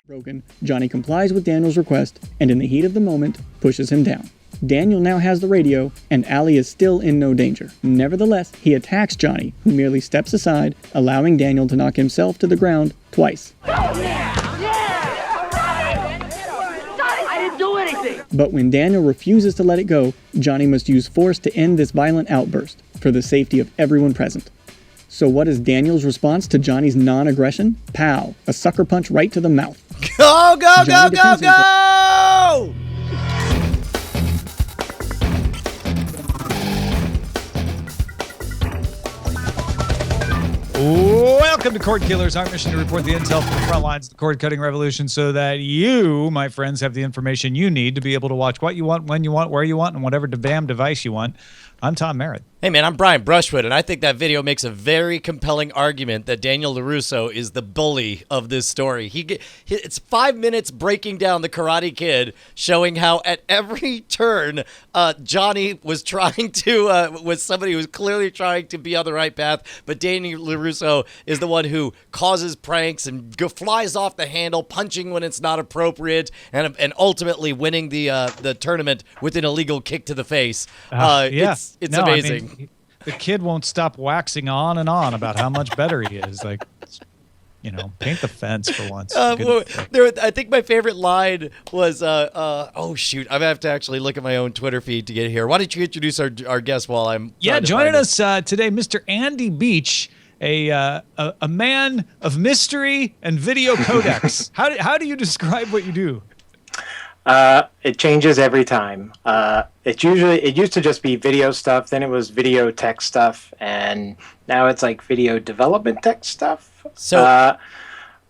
Broken, Johnny complies with Daniel's request and in the heat of the moment pushes him down. Daniel now has the radio and Allie is still in no danger. Nevertheless, he attacks Johnny, who merely steps aside, allowing Daniel to knock himself to the ground twice. I didn't do anything! But when Daniel refuses to let it go, Johnny must use force to end this violent outburst for the safety of everyone present. So what is Daniel's response to Johnny's non-aggression? Pow! A sucker punch right to the mouth. Go, go, go, go, go! Welcome to Cordkillers, our mission to report the intel from the front lines of the cord-cutting revolution so that you, my friends, have the information you need to be able to watch what you want, when you want, where you want, and whatever damn device you want. I'm Tom Merritt. Hey, man, I'm Brian Brushwood, and I think that video makes a very compelling argument that Daniel LaRusso is the bully of this story. It's 5 minutes breaking down the Karate Kid, showing how at every turn, Johnny was trying to, was somebody who was clearly trying to be on the right path, but Daniel LaRusso is the one who causes pranks and flies off the handle, punching when it's not appropriate, and ultimately winning the tournament with an illegal kick to the face. It's amazing. I mean, the kid won't stop waxing on and on about how much better he is. Like, you know, paint the fence for once. I think my favorite line was, oh, shoot. I'm going to have to actually look at my own Twitter feed to get here. Why don't you introduce our guest while I'm... Yeah, joining us today, Mr. Andy Beach, a man of mystery and video codecs. How do you describe what you do? It changes every time. It used to just be video stuff, then it was video tech stuff, and now it's like video development tech stuff. So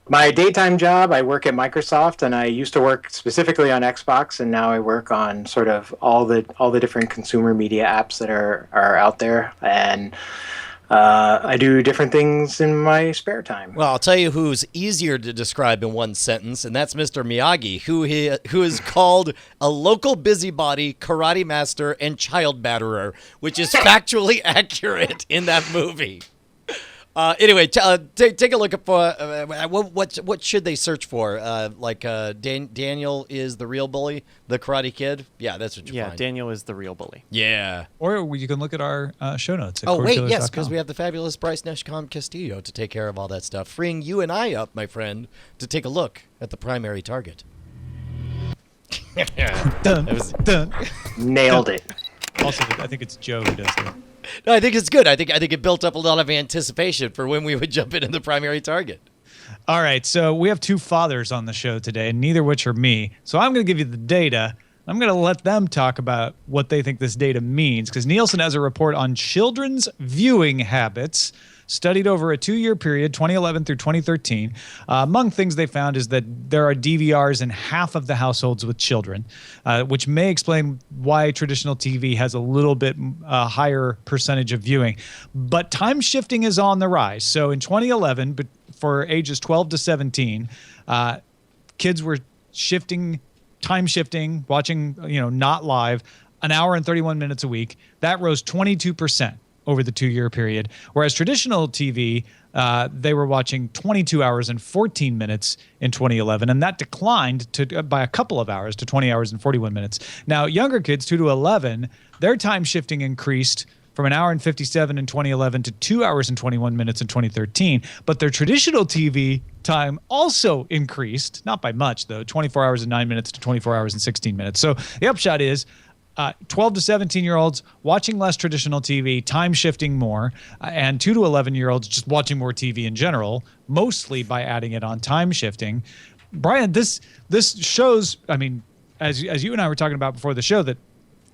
my daytime job, I work at Microsoft, and I used to work specifically on Xbox, and now I work on sort of all the different consumer media apps that are out there, and I do different things in my spare time. Well, I'll tell you who's easier to describe in one sentence, and that's Mr. Miyagi, who is called a local busybody, karate master, and child batterer, which is factually accurate in that movie. Anyway, take a look at what should they search for? Daniel is the real bully, the Karate Kid. Yeah, that's what you find. Yeah, Daniel is the real bully. Yeah. Or you can look at our show notes. At Yes, because we have the fabulous Bryce Neshcom Castillo to take care of all that stuff, freeing you and I up, my friend, to take a look at the primary target. Done. Nailed it. Also, I think it's Joe who does it. No, I think it's good. I think it built up a lot of anticipation for when we would jump into the primary target. All right, so we have two fathers on the show today, neither which are me. So I'm going to give you the data. I'm going to let them talk about what they think this data means, because Nielsen has a report on children's viewing habits studied over a 2-year period, 2011 through 2013. Among things they found is that there are DVRs in half of the households with children, which may explain why traditional TV has a little bit higher percentage of viewing. But time shifting is on the rise. So in 2011, but for ages 12 to 17, kids were time shifting, watching, not live, an hour and 31 minutes a week. That rose 22%. Over the 2-year period, whereas traditional TV, they were watching 22 hours and 14 minutes in 2011, and that declined by a couple of hours to 20 hours and 41 minutes. Now, younger kids, 2 to 11, their time shifting increased from an hour and 57 in 2011 to 2 hours and 21 minutes in 2013, but their traditional TV time also increased, not by much though, 24 hours and 9 minutes to 24 hours and 16 minutes. So the upshot is, 12 to 17-year-olds watching less traditional TV, time shifting more, and 2 to 11-year-olds just watching more TV in general, mostly by adding it on time shifting. Brian, this shows, I mean, as you and I were talking about before the show, that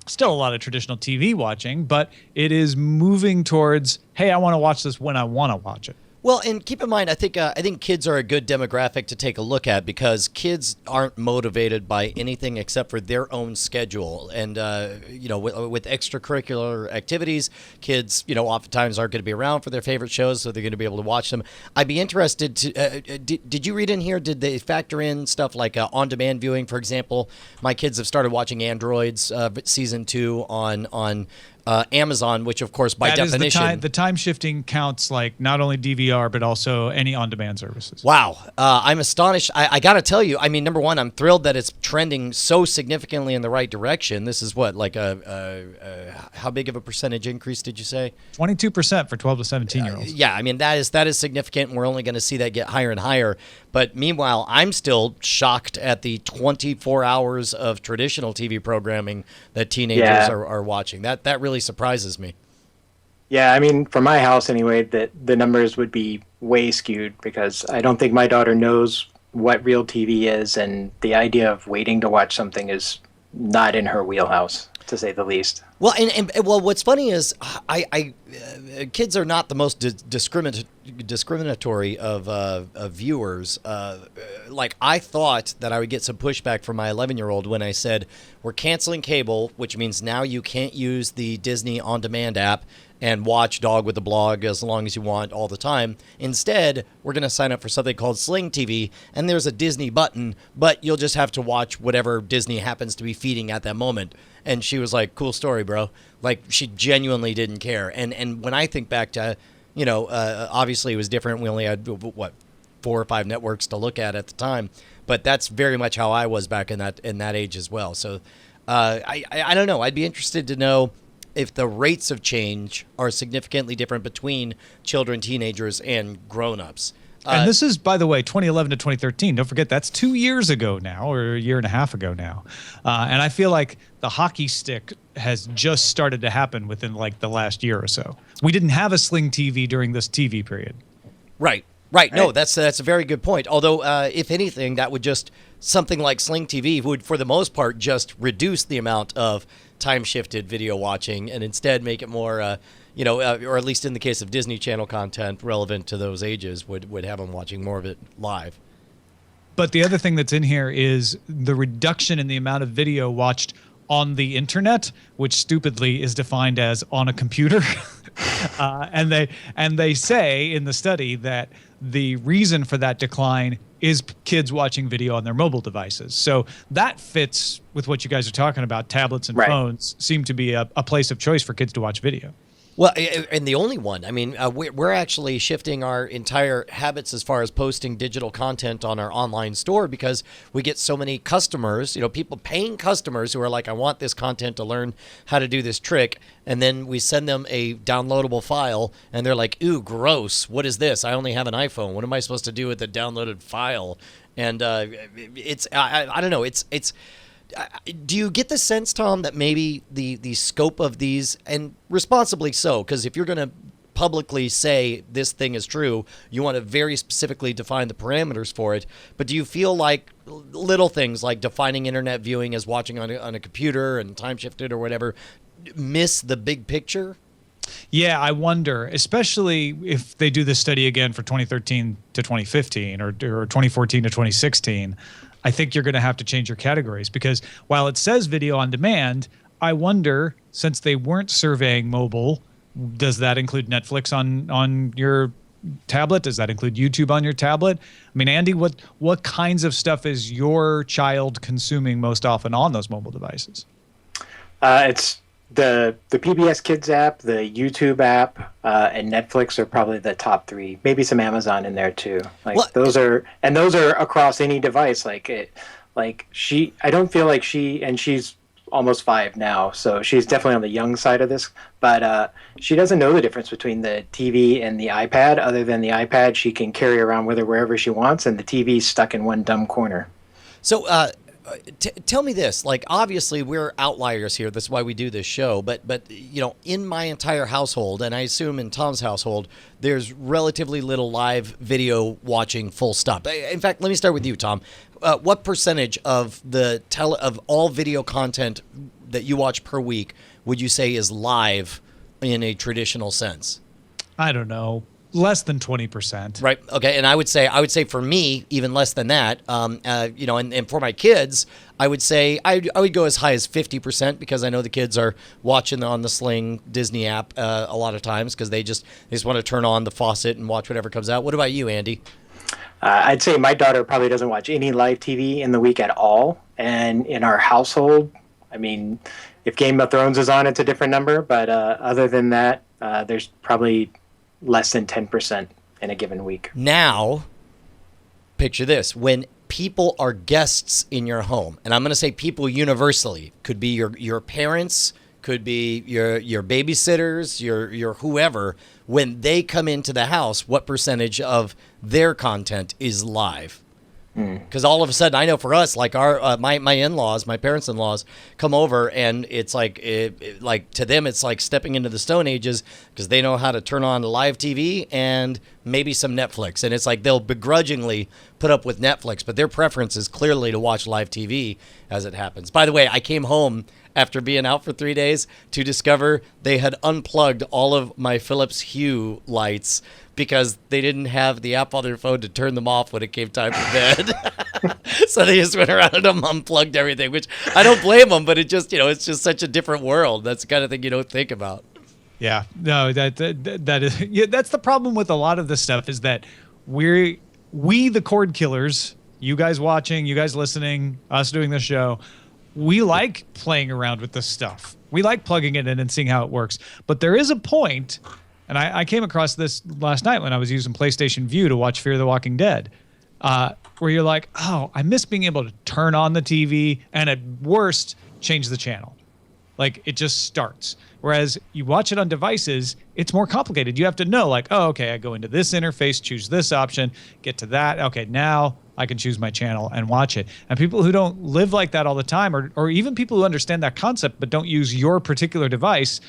still a lot of traditional TV watching, but it is moving towards, hey, I want to watch this when I want to watch it. Well, and keep in mind, I think kids are a good demographic to take a look at because kids aren't motivated by anything except for their own schedule. And, with extracurricular activities, kids, oftentimes aren't going to be around for their favorite shows, so they're going to be able to watch them. I'd be interested to, did you read in here, did they factor in stuff like on-demand viewing, for example? My kids have started watching Androids season 2 on Amazon, which of course by That is definition, the time shifting counts like not only DVR but also any on-demand services. wow, I'm astonished. I got to tell you, I mean, number one, I'm thrilled that it's trending so significantly in the right direction. This is what, like how big of a percentage increase did you say? 22% for 12 to 17-year-olds. Yeah, I mean, that is significant, and we're only going to see that get higher and higher. But meanwhile, I'm still shocked at the 24 hours of traditional TV programming that teenagers are watching. That really surprises me. Yeah, I mean, for my house anyway, that the numbers would be way skewed because I don't think my daughter knows what real TV is, and the idea of waiting to watch something is not in her wheelhouse, to say the least. Well, and what's funny is kids are not the most discriminatory of viewers. Like, I thought that I would get some pushback from my 11-year-old when I said, we're canceling cable, which means now you can't use the Disney On Demand app and watch Dog with the Blog as long as you want all the time. Instead, we're going to sign up for something called Sling TV, and there's a Disney button, but you'll just have to watch whatever Disney happens to be feeding at that moment. And she was like, cool story, bro. Like, she genuinely didn't care. And when I think back to, obviously it was different. We only had, 4 or 5 networks to look at the time. But that's very much how I was back in that age as well. So I don't know. I'd be interested to know if the rates of change are significantly different between children, teenagers, and grown-ups. And this is, by the way, 2011 to 2013. Don't forget, that's 2 years ago now, or a year and a half ago now. And I feel like the hockey stick has just started to happen within like the last year or so. We didn't have a Sling TV during this TV period. Right. No, that's a very good point. Although, if anything, that would just, something like Sling TV would, for the most part, just reduce the amount of time-shifted video watching and instead make it more, or at least in the case of Disney Channel content relevant to those ages, would have them watching more of it live. But the other thing that's in here is the reduction in the amount of video watched on the internet, which stupidly is defined as on a computer. And they say in the study that the reason for that decline is kids watching video on their mobile devices. So that fits with what you guys are talking about. Tablets and phones seem to be a place of choice for kids to watch video. Well, and the only one. I mean, we're actually shifting our entire habits as far as posting digital content on our online store because we get so many customers, people, paying customers who are like, I want this content to learn how to do this trick. And then we send them a downloadable file and they're like, ooh, gross. What is this? I only have an iPhone. What am I supposed to do with the downloaded file? And I don't know. Do you get the sense, Tom, that maybe the scope of these, and responsibly so, because if you're going to publicly say this thing is true, you want to very specifically define the parameters for it, but do you feel like little things like defining internet viewing as watching on a computer and time-shifted or whatever miss the big picture? Yeah, I wonder, especially if they do this study again for 2013 to 2015 or 2014 to 2016, I think you're going to have to change your categories because while it says video on demand, I wonder, since they weren't surveying mobile, does that include Netflix on your tablet? Does that include YouTube on your tablet? I mean, Andy, what kinds of stuff is your child consuming most often on those mobile devices? It's the PBS Kids app, the YouTube app, and Netflix are probably the top 3. Maybe some Amazon in there too. Those are across any device. I don't feel like she's almost 5 now, so she's definitely on the young side of this. But she doesn't know the difference between the TV and the iPad. Other than the iPad, she can carry around with her wherever she wants, and the TV's stuck in one dumb corner. So. Tell me this, like, obviously we're outliers here. That's why we do this show. But in my entire household, and I assume in Tom's household, there's relatively little live video watching full stop. In fact, let me start with you, Tom. What percentage of of all video content that you watch per week would you say is live in a traditional sense? I don't know. Less than 20%. Right. Okay. And I would say for me, even less than that. And for my kids, I would say I would go as high as 50% because I know the kids are watching on the Sling Disney app a lot of times because they just want to turn on the faucet and watch whatever comes out. What about you, Andy? I'd say my daughter probably doesn't watch any live TV in the week at all. And in our household, I mean, If Game of Thrones is on, it's a different number. But other than that, there's probably less than 10% in a given week. Now, picture this. When people are guests in your home, and I'm going to say people universally, could be your parents, could be your babysitters, your whoever, when they come into the house, what percentage of their content is live? Because all of a sudden, I know for us, like my in-laws, my parents-in-laws come over, and it's like like to them, it's like stepping into the Stone Ages, because they know how to turn on live TV and maybe some Netflix, and it's like they'll begrudgingly put up with Netflix, but their preference is clearly to watch live TV as it happens. By the way, I came home after being out for 3 days to discover they had unplugged all of my Philips Hue lights because they didn't have the app on their phone to turn them off when it came time for bed. So they just went around and unplugged everything, which I don't blame them, but it just, it's just such a different world. That's the kind of thing you don't think about. Yeah, no, that is, yeah, that's the problem with a lot of this stuff, is that we the Cordkillers, you guys watching, you guys listening, us doing this show, we like playing around with this stuff. We like plugging it in and seeing how it works. But there is a point, and I came across this last night when I was using PlayStation Vue to watch Fear the Walking Dead, where you're like, oh, I miss being able to turn on the TV and at worst, change the channel. Like, it just starts. Whereas you watch it on devices, it's more complicated. You have to know, like, oh, okay, I go into this interface, choose this option, get to that. Okay, now I can choose my channel and watch it. And people who don't live like that all the time, or even people who understand that concept but don't use your particular device,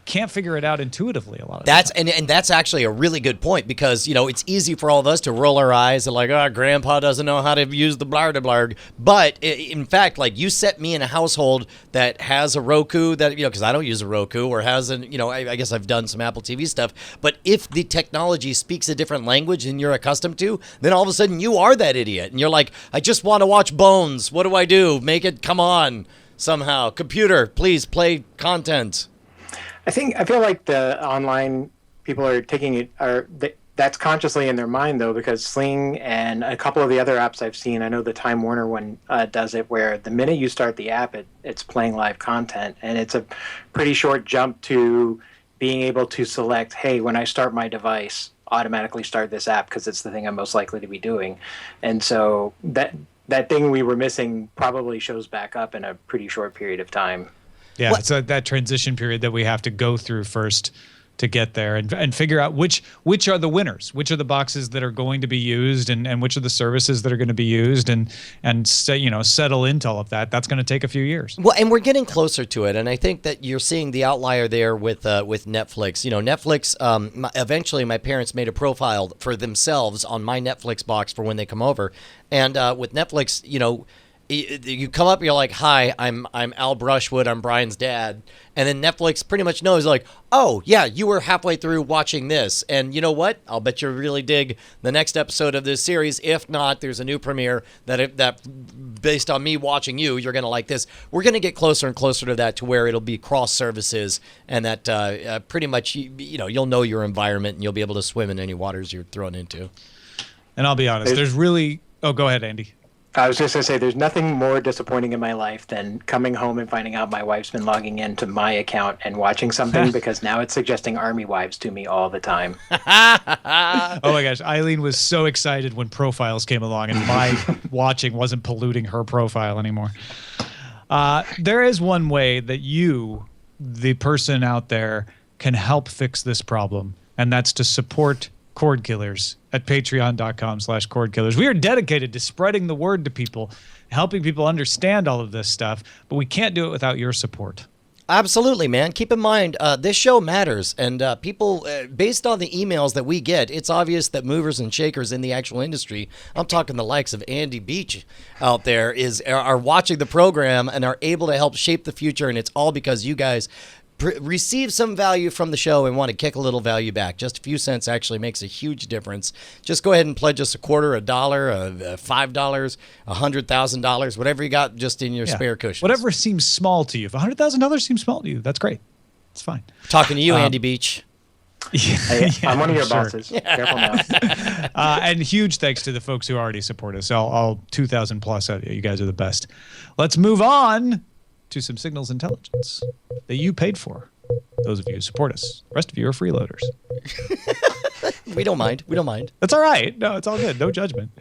can't figure it out intuitively a lot of that's and that's actually a really good point, because it's easy for all of us to roll our eyes and like, oh, grandpa doesn't know how to use the blarg. But in fact, like, you set me in a household that has a Roku, that because I don't use a Roku, or has an I guess I've done some Apple TV stuff, but if the technology speaks a different language than you're accustomed to, then all of a sudden you are that idiot and you're like, I just want to watch Bones. What do I do? Make it come on somehow. Computer, please play content. I feel like the online people are taking it, that's consciously in their mind, though, because Sling and a couple of the other apps I've seen, I know the Time Warner one does it, where the minute you start the app, it's playing live content. And it's a pretty short jump to being able to select, hey, when I start my device, automatically start this app because it's the thing I'm most likely to be doing. And so that thing we were missing probably shows back up in a pretty short period of time. Yeah, it's that transition period that we have to go through first to get there and figure out which are the winners, which are the boxes that are going to be used, and which are the services that are going to be used, and settle into all of that. That's going to take a few years. Well, and we're getting closer to it, and I think that you're seeing the outlier there with Netflix. Netflix. Eventually, my parents made a profile for themselves on my Netflix box for when they come over, and with Netflix, you come up, you're like, hi, I'm Al Brushwood, I'm Brian's dad. And then Netflix pretty much knows, like, oh, yeah, you were halfway through watching this. And you know what? I'll bet you really dig the next episode of this series. If not, there's a new premiere that based on me watching you're going to like this. We're going to get closer and closer to that, to where it'll be cross services, and that pretty much, you'll know your environment and you'll be able to swim in any waters you're thrown into. And I'll be honest, oh, go ahead, Andy. I was just going to say, there's nothing more disappointing in my life than coming home and finding out my wife's been logging into my account and watching something, because now it's suggesting Army wives to me all the time. Oh my gosh, Eileen was so excited when profiles came along and my watching wasn't polluting her profile anymore. There is one way that you, the person out there, can help fix this problem, and that's to support Cordkillers at patreon.com/Cordkillers. We are dedicated to spreading the word to people, helping people understand all of this stuff, but we can't do it without your support. Absolutely, man. Keep in mind, this show matters, and people, based on the emails that we get, it's obvious that movers and shakers in the actual industry, I'm talking the likes of Andy Beach out there, are watching the program and are able to help shape the future, and it's all because you guys receive some value from the show and want to kick a little value back. Just a few cents actually makes a huge difference. Just go ahead and pledge us $25, $5, $100,000, whatever you got just in your spare cushions. Whatever seems small to you. If $100,000 seems small to you, that's great. It's fine. Talking to you, Andy Beach. Hey, I'm one of your bosses. Careful now. And huge thanks to the folks who already support us. All 2,000 plus of you. You guys are the best. Let's move on to some signals intelligence that you paid for. Those of you who support us. The rest of you are freeloaders. We don't mind. We don't mind. That's all right. No, it's all good. No judgment.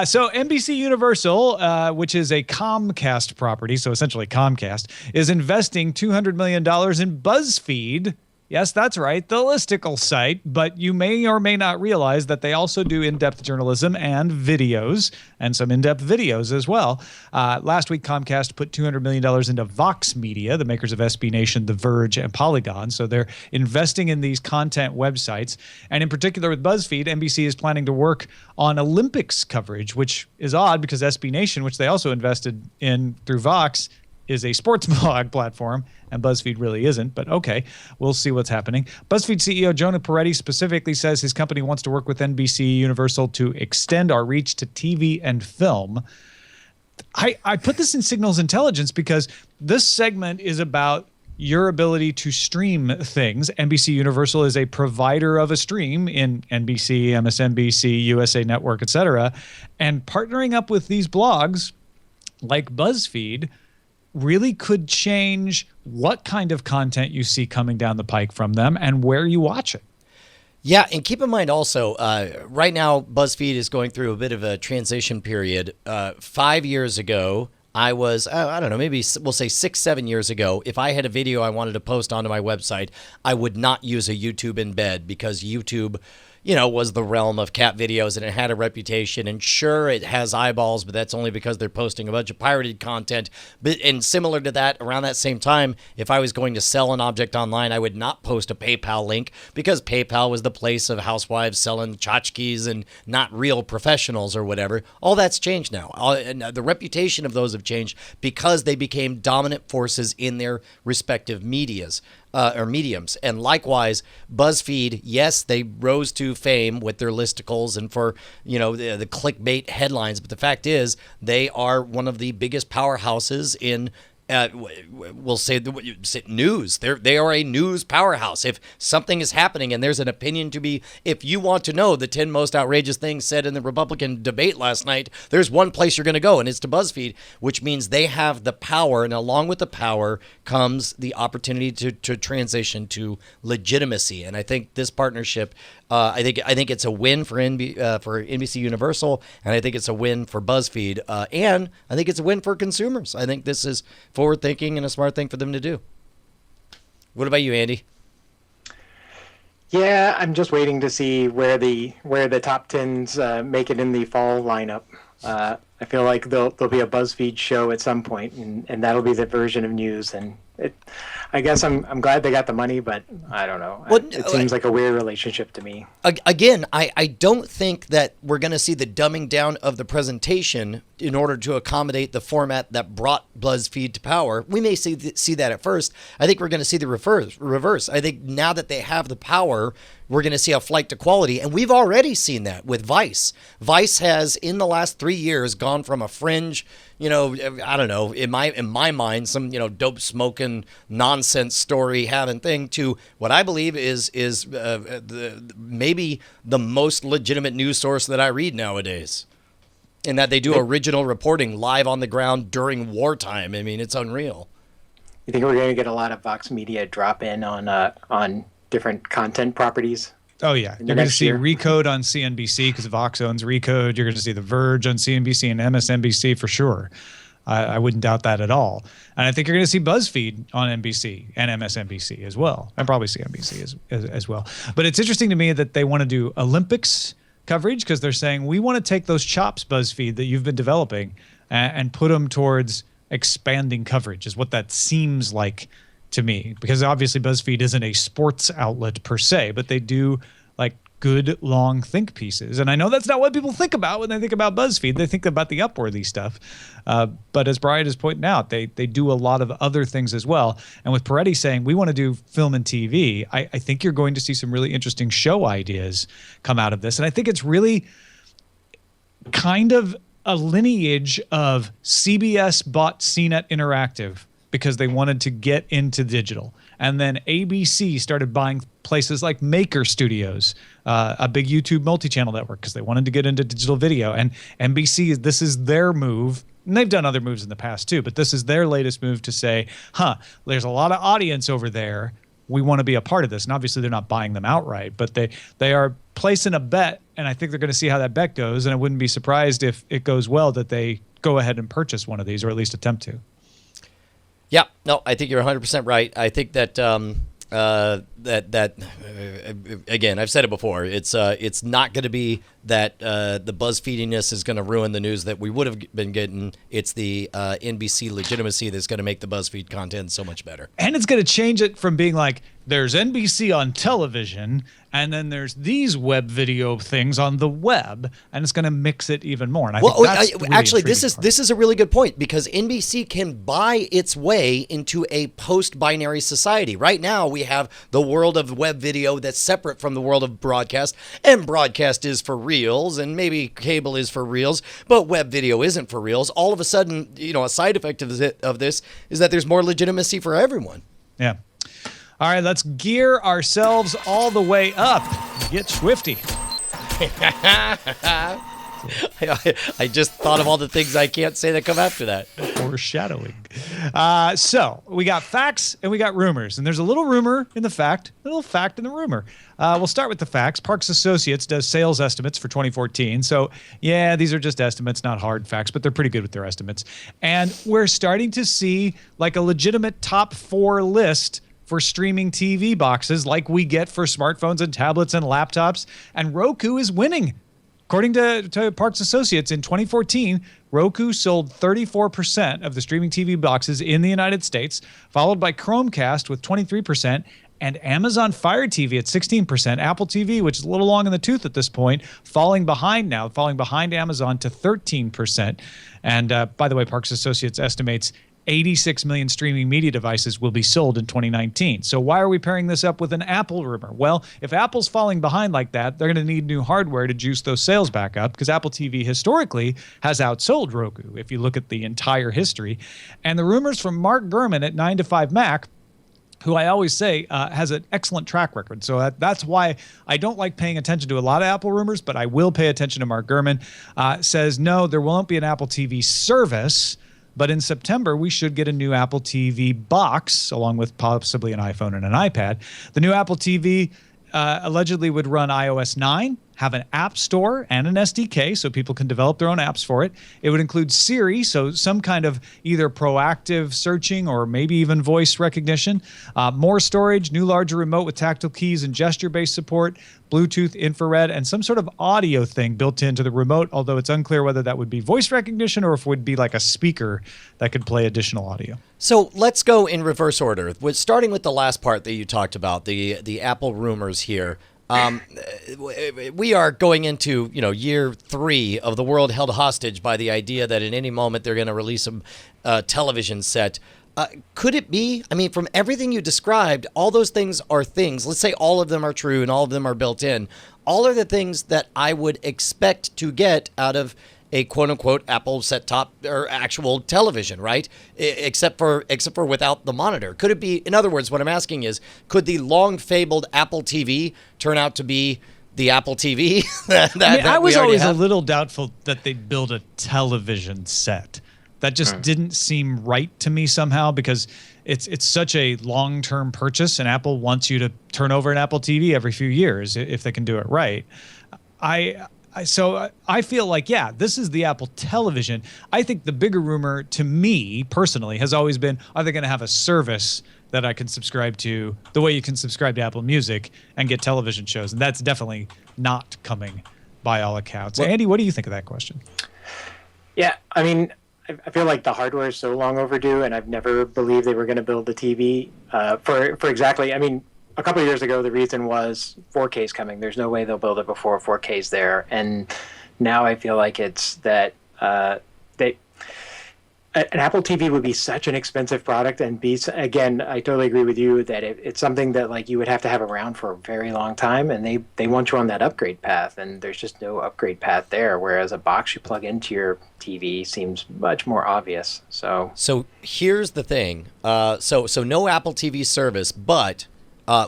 So NBC Universal, which is a Comcast property, so essentially Comcast, is investing $200 million in BuzzFeed. Yes, that's right, the listicle site, but you may or may not realize that they also do in-depth journalism and videos, and some in-depth videos as well. Last week, Comcast put $200 million into Vox Media, the makers of SB Nation, The Verge, and Polygon. So they're investing in these content websites. And in particular with BuzzFeed, NBC is planning to work on Olympics coverage, which is odd because SB Nation, which they also invested in through Vox, is a sports blog platform, and BuzzFeed really isn't, but okay, we'll see what's happening. BuzzFeed CEO Jonah Peretti specifically says his company wants to work with NBC Universal to extend our reach to TV and film. I put this in Signals Intelligence because this segment is about your ability to stream things. NBC Universal is a provider of a stream in NBC, MSNBC, USA Network, etc., and partnering up with these blogs like BuzzFeed really could change what kind of content you see coming down the pike from them and where you watch it. Yeah, and keep in mind also, right now, BuzzFeed is going through a bit of a transition period. 5 years ago, I was, I don't know, maybe we'll say 6-7 years ago, if I had a video I wanted to post onto my website, I would not use a YouTube embed because YouTube, you know, was the realm of cat videos and it had a reputation. And sure, it has eyeballs, but that's only because they're posting a bunch of pirated content. But and similar to that, around that same time, if I was going to sell an object online, I would not post a PayPal link because PayPal was the place of housewives selling tchotchkes and not real professionals or whatever. All that's changed now. And the reputation of those have changed because they became dominant forces in their respective medias. Or mediums. And likewise, BuzzFeed, yes, they rose to fame with their listicles and for, you know, the clickbait headlines. But the fact is, they are one of the biggest powerhouses in we'll say news. They are a news powerhouse. If something is happening and there's an opinion to be, if you want to know the 10 most outrageous things said in the Republican debate last night, there's one place you're going to go, and it's to BuzzFeed, which means they have the power, and along with the power comes the opportunity to transition to legitimacy. And I think this partnership, I think it's a win for NBC Universal, and I think it's a win for BuzzFeed, and I think it's a win for consumers. I think this is forward thinking and a smart thing for them to do. What about you, Andy? Yeah, I'm just waiting to see where the top 10s make it in the fall lineup. I feel like there'll be a BuzzFeed show at some point, and that'll be the version of news. And I guess I'm glad they got the money, but I don't know. Well, it seems like a weird relationship to me. Again, I don't think that we're going to see the dumbing down of the presentation in order to accommodate the format that brought BuzzFeed to power. We may see that at first. I think we're going to see the reverse. I think now that they have the power, we're going to see a flight to quality, and we've already seen that with Vice. Vice has, in the last 3 years, gone from a fringe, you know, I don't know, in my mind, some, you know, dope smoking nonsense story having thing to what I believe is maybe the most legitimate news source that I read nowadays. In that they do original reporting live on the ground during wartime. I mean, it's unreal. You think we're going to get a lot of Vox Media drop in on different content properties? Oh, yeah. You're going to see Recode on CNBC because Vox owns Recode. You're going to see The Verge on CNBC and MSNBC for sure. I wouldn't doubt that at all. And I think you're going to see BuzzFeed on NBC and MSNBC as well, and probably CNBC as well. But it's interesting to me that they want to do Olympics coverage because they're saying, we want to take those chops, BuzzFeed, that you've been developing and put them towards expanding coverage is what that seems like to me, because obviously BuzzFeed isn't a sports outlet per se, but they do like good long think pieces. And I know that's not what people think about when they think about BuzzFeed. They think about the Upworthy stuff. But as Brian is pointing out, they do a lot of other things as well. And with Peretti saying, we want to do film and TV, I think you're going to see some really interesting show ideas come out of this. And I think it's really kind of a lineage of CBS bought CNET Interactive because they wanted to get into digital. And then ABC started buying places like Maker Studios, a big YouTube multi-channel network, because they wanted to get into digital video. And NBC, this is their move And they've done other moves in the past too, but this is their latest move to say, there's a lot of audience over there. We want to be a part of this. And obviously they're not buying them outright, but they are placing a bet, and I think they're going to see how that bet goes. And I wouldn't be surprised if it goes well that they go ahead and purchase one of these, or at least attempt to. Yeah, no, I think you're 100% right. I think that again, I've said it before. It's not going to be that the BuzzFeediness is going to ruin the news that we would have been getting. It's the NBC legitimacy that's going to make the BuzzFeed content so much better. And it's going to change it from being like there's NBC on television and then there's these web video things on the web, and it's going to mix it even more. And I think that's really actually, this part. is a really good point, because NBC can buy its way into a post-binary society. Right now, we have the world of web video that's separate from the world of broadcast, and broadcast is for reals, and maybe cable is for reals, but web video isn't for reals. All of a sudden, a side effect of this is that there's more legitimacy for everyone. Yeah. All right, let's gear ourselves all the way up. Get swifty. I just thought of all the things I can't say that come after that. Foreshadowing. So we got facts and we got rumors. And there's a little rumor in the fact, a little fact in the rumor. We'll start with the facts. Parks Associates does sales estimates for 2014. So, yeah, these are just estimates, not hard facts, but they're pretty good with their estimates. And we're starting to see like a legitimate top 4 list for streaming TV boxes like we get for smartphones and tablets and laptops. And Roku is winning. According to Parks Associates, in 2014, Roku sold 34% of the streaming TV boxes in the United States, followed by Chromecast with 23%, and Amazon Fire TV at 16%. Apple TV, which is a little long in the tooth at this point, falling behind Amazon to 13%. And by the way, Parks Associates estimates 86 million streaming media devices will be sold in 2019. So why are we pairing this up with an Apple rumor? Well, if Apple's falling behind like that, they're going to need new hardware to juice those sales back up, because Apple TV historically has outsold Roku, if you look at the entire history. And the rumors from Mark Gurman at 9 to 5 Mac, who I always say has an excellent track record. So that's why I don't like paying attention to a lot of Apple rumors, but I will pay attention to Mark Gurman, says, no, there won't be an Apple TV service, but in September, we should get a new Apple TV box, along with possibly an iPhone and an iPad. The new Apple TV allegedly would run iOS 9, have an app store and an SDK so people can develop their own apps for it. It would include Siri, so some kind of either proactive searching or maybe even voice recognition. More storage, new larger remote with tactile keys and gesture-based support, Bluetooth, infrared, and some sort of audio thing built into the remote, although it's unclear whether that would be voice recognition or if it would be like a speaker that could play additional audio. So let's go in reverse order. Starting with the last part that you talked about, the Apple rumors here. We are going into, year 3 of the world held hostage by the idea that at any moment they're going to release a television set. Could it be? I mean, from everything you described, all those things are things. Let's say all of them are true and all of them are built in. All are the things that I would expect to get out of a quote-unquote Apple set-top or actual television, right? Except for without the monitor. Could it be, in other words, what I'm asking is, could the long-fabled Apple TV turn out to be the Apple TV? I was always a little doubtful that they'd build a television set. That just didn't seem right to me somehow, because it's such a long-term purchase, and Apple wants you to turn over an Apple TV every few years if they can do it right. So I feel like, this is the Apple television. I think the bigger rumor to me personally has always been, are they going to have a service that I can subscribe to the way you can subscribe to Apple Music and get television shows? And that's definitely not coming by all accounts. Well, Andy, what do you think of that question? Yeah, I mean, I feel like the hardware is so long overdue, and I've never believed they were going to build the TV for exactly. I mean, a couple of years ago, the reason was 4K is coming. There's no way they'll build it before 4K is there. And now I feel like it's that an Apple TV would be such an expensive product, and again, I totally agree with you that it's something that like you would have to have around for a very long time, and they want you on that upgrade path, and there's just no upgrade path there. Whereas a box you plug into your TV seems much more obvious. So here's the thing. So no Apple TV service, but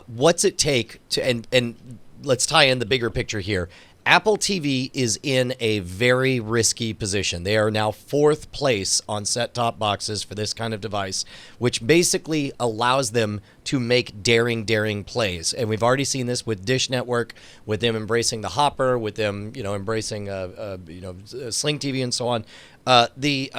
what's it take to, and let's tie in the bigger picture here. Apple TV is in a very risky position. They are now 4th place on set-top boxes for this kind of device, which basically allows them to make daring plays. And we've already seen this with Dish Network, with them embracing the Hopper, with them, embracing, Sling TV and so on. The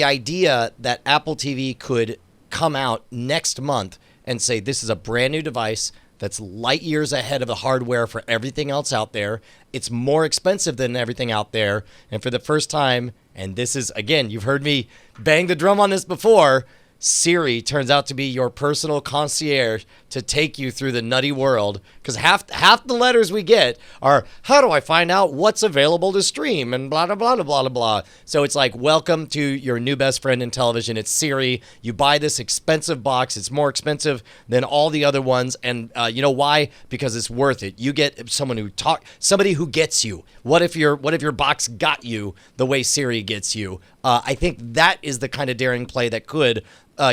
idea that Apple TV could come out next month and say this is a brand new device that's light years ahead of the hardware for everything else out there. It's more expensive than everything out there. And for the first time, and this is, again, you've heard me bang the drum on this before, Siri turns out to be your personal concierge to take you through the nutty world, because half the letters we get are, how do I find out what's available to stream, and blah, blah, blah, blah, blah, blah. So it's like, welcome to your new best friend in television. It's Siri. You buy this expensive box. It's more expensive than all the other ones. And you know why? Because it's worth it. You get somebody who gets you. What if your box got you the way Siri gets you? I think that is the kind of daring play that could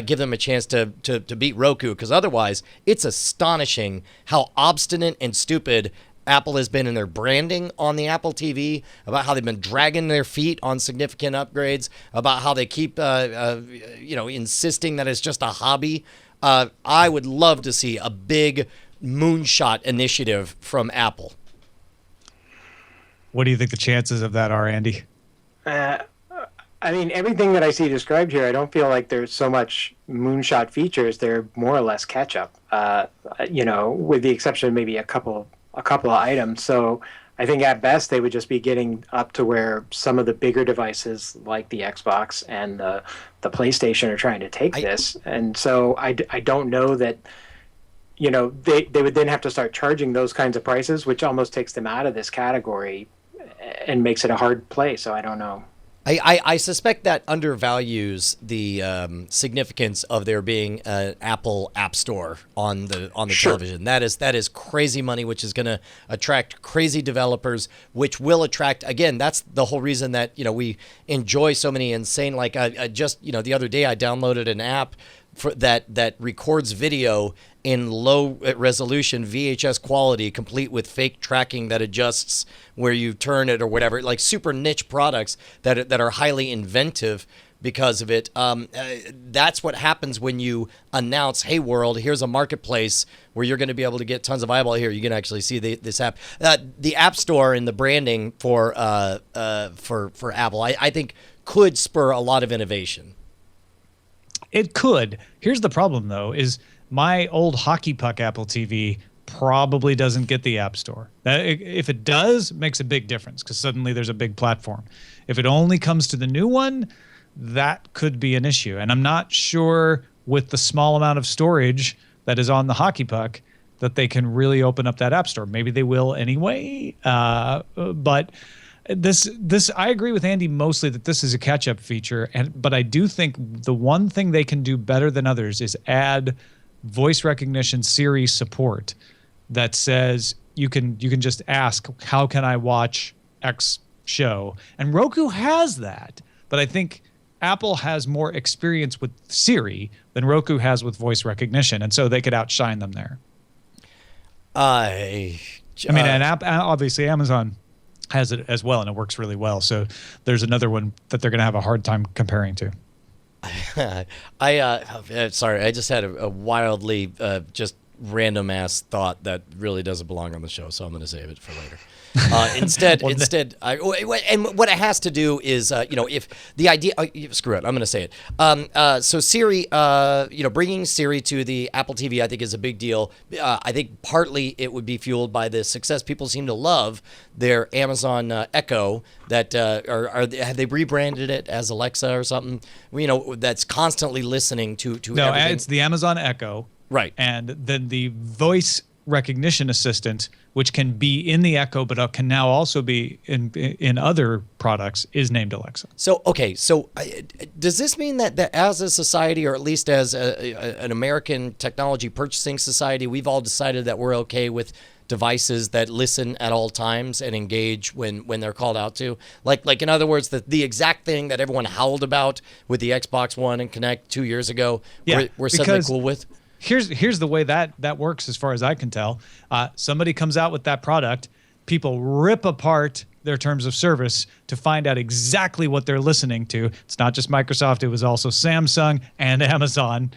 give them a chance to beat Roku, because otherwise it's astonishing how obstinate and stupid Apple has been in their branding on the Apple TV, about how they've been dragging their feet on significant upgrades, about how they keep insisting that it's just a hobby. I would love to see a big moonshot initiative from Apple. What do you think the chances of that are, Andy? I mean, everything that I see described here, I don't feel like there's so much moonshot features. They're more or less catch up, with the exception of maybe a couple of items. So I think at best they would just be getting up to where some of the bigger devices like the Xbox and the PlayStation are trying to take this. And so I don't know that, they would then have to start charging those kinds of prices, which almost takes them out of this category and makes it a hard play. So I don't know. I suspect that undervalues the significance of there being an Apple App Store on the Sure. television. That is crazy money, which is going to attract crazy developers, which will attract, again, that's the whole reason that we enjoy so many insane. Like I just the other day I downloaded an app that records video in low resolution VHS quality, complete with fake tracking that adjusts where you turn it or whatever, like super niche products that are highly inventive because of it. That's what happens when you announce, hey world, here's a marketplace where you're going to be able to get tons of eyeball here. You can actually see this app. The App Store and the branding for Apple, I think could spur a lot of innovation. It could. Here's the problem, though, is my old hockey puck Apple TV probably doesn't get the App Store. If it does, it makes a big difference because suddenly there's a big platform. If it only comes to the new one, that could be an issue. And I'm not sure with the small amount of storage that is on the hockey puck that they can really open up that App Store. Maybe they will anyway, but... This I agree with Andy mostly that this is a catch-up feature, but I do think the one thing they can do better than others is add voice recognition Siri support that says you can just ask, how can I watch X show? And Roku has that, but I think Apple has more experience with Siri than Roku has with voice recognition, and so they could outshine them there. And obviously Amazon has it as well, and it works really well. So there's another one that they're going to have a hard time comparing to. Sorry, I just had a wildly just random ass thought that really doesn't belong on the show, so I'm going to save it for later. Instead, and what it has to do is, if the idea, screw it, I'm going to say it. So Siri, bringing Siri to the Apple TV, I think is a big deal. I think partly it would be fueled by the success. People seem to love their Amazon Echo that have they rebranded it as Alexa or something? That's constantly listening to no, everything. It's the Amazon Echo, right? And then the voice recognition assistant, which can be in the Echo, but can now also be in other products, is named Alexa. So, does this mean that as a society, or at least as an American technology purchasing society, we've all decided that we're okay with devices that listen at all times and engage when they're called out to? Like in other words, the exact thing that everyone howled about with the Xbox One and Kinect 2 years ago, we're suddenly cool with? Here's the way that works as far as I can tell. Somebody comes out with that product. people rip apart their terms of service to find out exactly what they're listening to. It's not just Microsoft. It was also Samsung and Amazon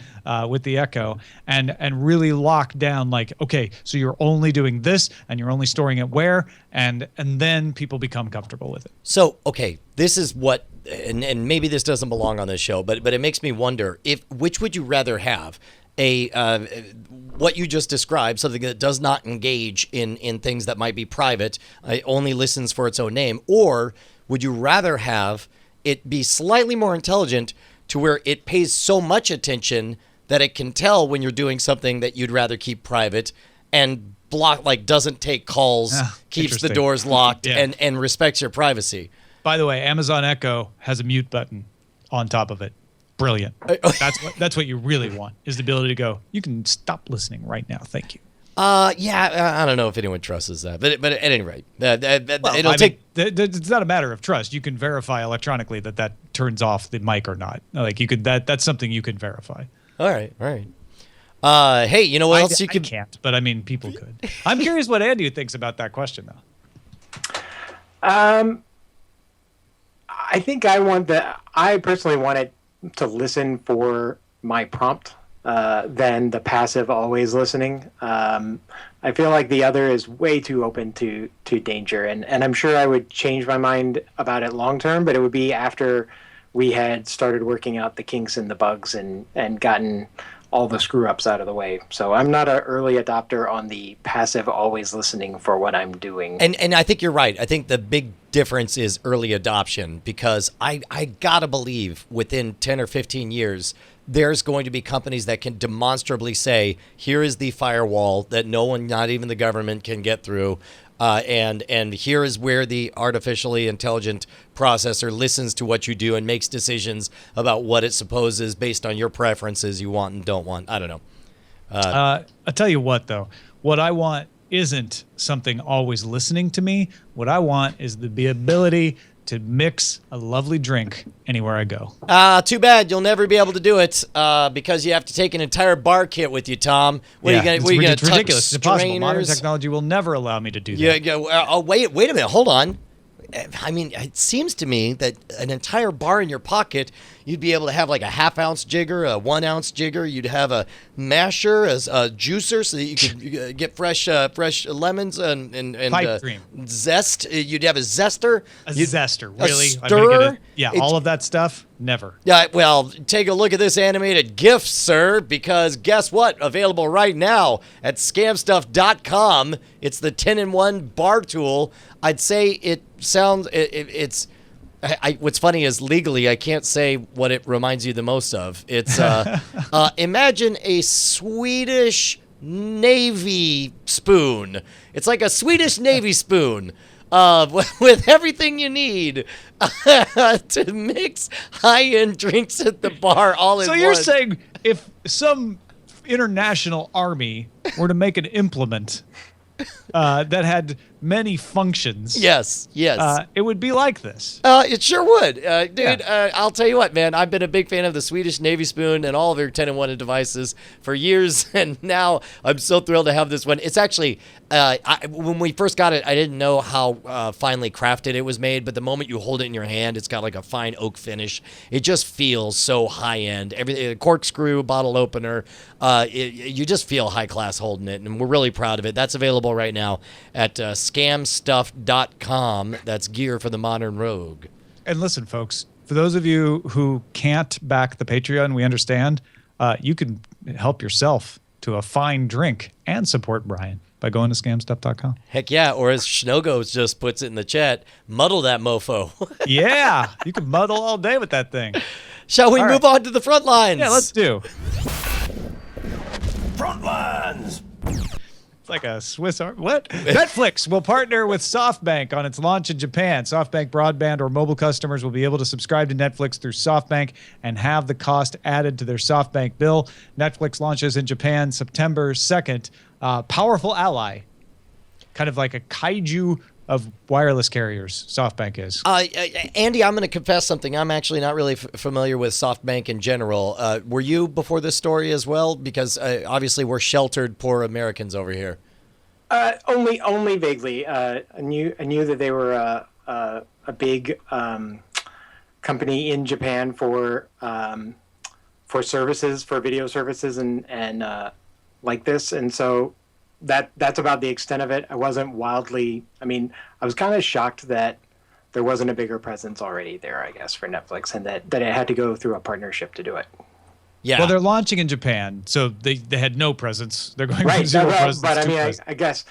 with the Echo, and really lock down like, okay, so you're only doing this and you're only storing it where, and then people become comfortable with it. So, okay, this is what, and maybe this doesn't belong on this show, but it makes me wonder, which would you rather have? What you just described, something that does not engage in things that might be private, only listens for its own name, or would you rather have it be slightly more intelligent to where it pays so much attention that it can tell when you're doing something that you'd rather keep private and block, like doesn't take calls, keeps the doors locked, and respects your privacy? By the way, Amazon Echo has a mute button on top of it. Brilliant. That's what you really want, is the ability to go, you can stop listening right now. Thank you. Yeah, I don't know if anyone trusts that, but at any rate, it's not a matter of trust. You can verify electronically that turns off the mic or not. Like you could, that's something you can verify. All right. Hey, you know what else you could? I can't, but I mean, people could. I'm curious what Andy thinks about that question, though. I think I personally want it to listen for my prompt than the passive always listening. I feel like the other is way too open to danger, and I'm sure I would change my mind about it long term, but it would be after we had started working out the kinks and the bugs and gotten all the screw ups out of the way. So I'm not an early adopter on the passive always listening for what I'm doing. And I think you're right. I think the big difference is early adoption, because I gotta believe within 10 or 15 years, there's going to be companies that can demonstrably say, here is the firewall that no one, not even the government, can get through. And here is where the artificially intelligent processor listens to what you do and makes decisions about what it supposes based on your preferences you want and don't want. I don't know. I'll tell you what, though. What I want isn't something always listening to me. What I want is the ability to mix a lovely drink anywhere I go. Too bad you'll never be able to do it because you have to take an entire bar kit with you, Tom. It's ridiculous. It's impossible. Modern technology will never allow me to do that. Yeah. Wait a minute. Hold on. I mean, it seems to me that an entire bar in your pocket, you'd be able to have like a half-ounce jigger, a 1 ounce jigger. You'd have a masher, a juicer, so that you could get fresh lemons and pipe cream, zest. You'd have a zester. Zester, really? A stirrer. All of that stuff. Never. Yeah. Well, take a look at this animated GIF, sir, because guess what? Available right now at scamstuff.com. It's the 10-in-1 bar tool. I'd say it sounds. It's. What's funny is legally I can't say what it reminds you the most of. It's imagine a Swedish Navy spoon. It's like a Swedish Navy spoon with everything you need to mix high-end drinks at the bar all in one. So you're saying if some international army were to make an implement that had many functions. Yes. It would be like this. It sure would. Dude, I'll tell you what, man. I've been a big fan of the Swedish Navy spoon and all of their 10-in-1 devices for years, and now I'm so thrilled to have this one. It's actually, when we first got it, I didn't know how finely crafted it was made, but the moment you hold it in your hand, it's got like a fine oak finish. It just feels so high-end. Everything, corkscrew, bottle opener, you just feel high-class holding it, and we're really proud of it. That's available right now at scamstuff.com. That's gear for the modern rogue. And listen, folks, for those of you who can't back the Patreon, we understand. You can help yourself to a fine drink and support Brian by going to scamstuff.com. Heck yeah, or as Schnogos just puts it in the chat, muddle that mofo. Yeah, you can muddle all day with that thing. Shall we move on to the front lines? Yeah, let's do. Front lines. It's like a Swiss Army. What? Netflix will partner with SoftBank on its launch in Japan. SoftBank broadband or mobile customers will be able to subscribe to Netflix through SoftBank and have the cost added to their SoftBank bill. Netflix launches in Japan September 2nd. Powerful ally, kind of like a kaiju of wireless carriers. SoftBank is. Andy, I'm going to confess something. I'm actually not really familiar with SoftBank in general. Were you before this story as well? Because obviously we're sheltered poor Americans over here. Only vaguely. I knew that they were a big company in Japan for services, for video services, and like this, and so that's about the extent of it. I wasn't wildly. I mean, I was kind of shocked that there wasn't a bigger presence already there, I guess, for Netflix, and that it had to go through a partnership to do it. Yeah. Well, they're launching in Japan, so they had no presence. They're going right. from zero presence. But I mean, presence. I guess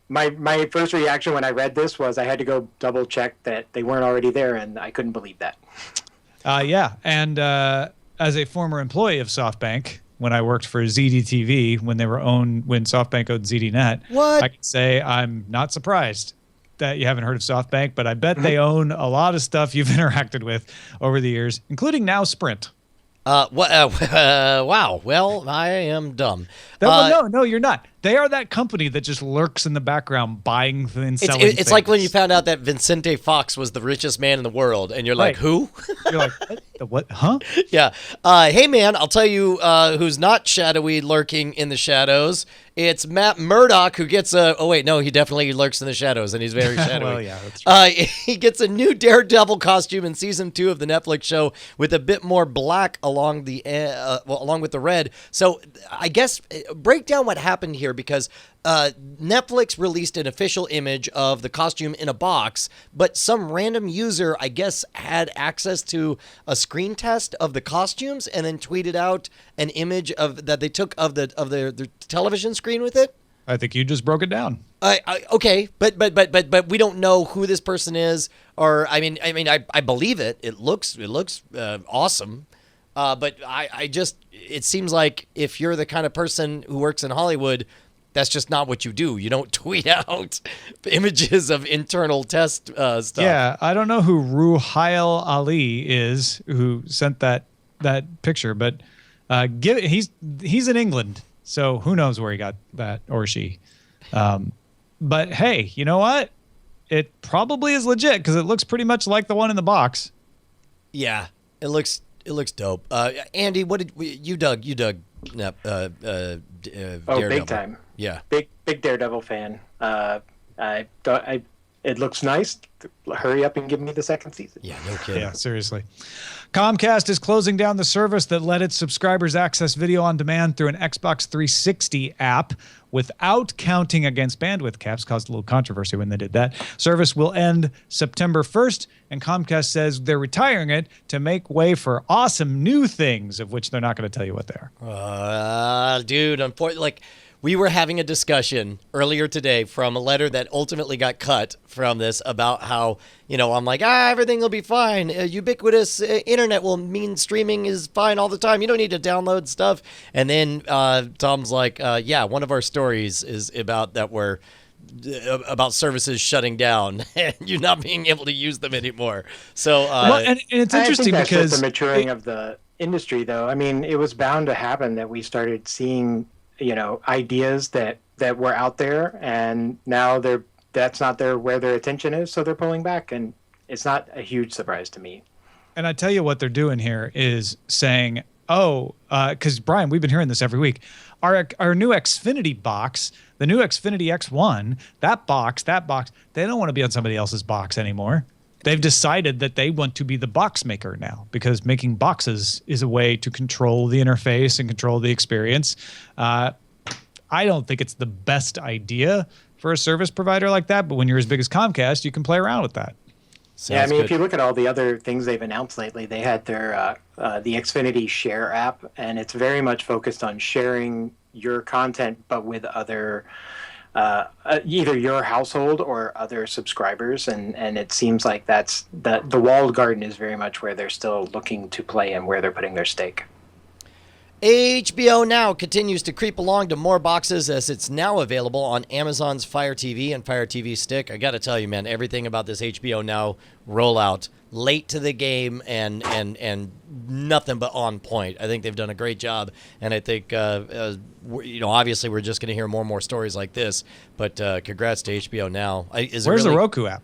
my first reaction when I read this was I had to go double check that they weren't already there, and I couldn't believe that. Yeah, and as a former employee of SoftBank, when I worked for ZDTV, when SoftBank owned ZDNet, What? I can say I'm not surprised that you haven't heard of SoftBank, but I bet they own a lot of stuff you've interacted with over the years, including now Sprint. Wow. Well, I am dumb. No, you're not. They are that company that just lurks in the background buying and selling things. It's like when you found out that Vicente Fox was the richest man in the world, and you're like, who? You're like, what? Huh? Yeah. Hey, man, I'll tell you who's not shadowy lurking in the shadows. It's Matt Murdock, who gets a... Oh, wait, no, he definitely lurks in the shadows, and he's very shadowy. Well, yeah, that's true. He gets a new Daredevil costume in season 2 of the Netflix show with a bit more black along with the red. So I guess break down what happened here, because Netflix released an official image of the costume in a box, but some random user, I guess, had access to a screen test of the costumes and then tweeted out an image that they took of the television screen with it. I think you just broke it down. Okay, but we don't know who this person is, or I mean, I believe it. It looks awesome. But it seems like if you're the kind of person who works in Hollywood, that's just not what you do. You don't tweet out images of internal test stuff. Yeah, I don't know who Ruhail Ali is who sent that picture, but he's in England, so who knows where he got that, or she. But hey, you know what? It probably is legit because it looks pretty much like the one in the box. Yeah, it looks dope. Andy, what did you dug? Daredevil. Big time. Yeah, big Daredevil fan. It looks nice. Hurry up and give me the second season. Yeah, no kidding. Yeah, seriously. Comcast is closing down the service that let its subscribers access video on demand through an Xbox 360 app without counting against bandwidth caps. Caused a little controversy when they did that. Service will end September 1st, and Comcast says they're retiring it to make way for awesome new things, of which they're not going to tell you what they are. Dude, unfortunately, we were having a discussion earlier today from a letter that ultimately got cut from this about how, I'm like, everything will be fine. Ubiquitous internet will mean streaming is fine all the time. You don't need to download stuff. And then Tom's like, one of our stories is about about services shutting down and you not being able to use them anymore. So, and it's interesting I think that's because just the maturing of the industry, though. I mean, it was bound to happen that we started seeing ideas that were out there, and now that's not where their attention is, so they're pulling back, and it's not a huge surprise to me. And I tell you what they're doing here is saying, because Brian, we've been hearing this every week, our new Xfinity box, the new Xfinity X1, that box, they don't want to be on somebody else's box anymore. They've decided that they want to be the box maker now, because making boxes is a way to control the interface and control the experience. I don't think it's the best idea for a service provider like that, but when you're as big as Comcast, you can play around with that. Sounds if you look at all the other things they've announced lately, they had their the Xfinity Share app, and it's very much focused on sharing your content, but with other either your household or other subscribers, and it seems like that's the walled garden is very much where they're still looking to play and where they're putting their stake. HBO Now continues to creep along to more boxes as it's now available on Amazon's Fire TV and Fire TV Stick. I got to tell you, man, everything about this HBO Now rollout, late to the game and nothing but on point. I think they've done a great job, and I think obviously we're just going to hear more and more stories like this. But congrats to HBO Now. Where's the Roku app?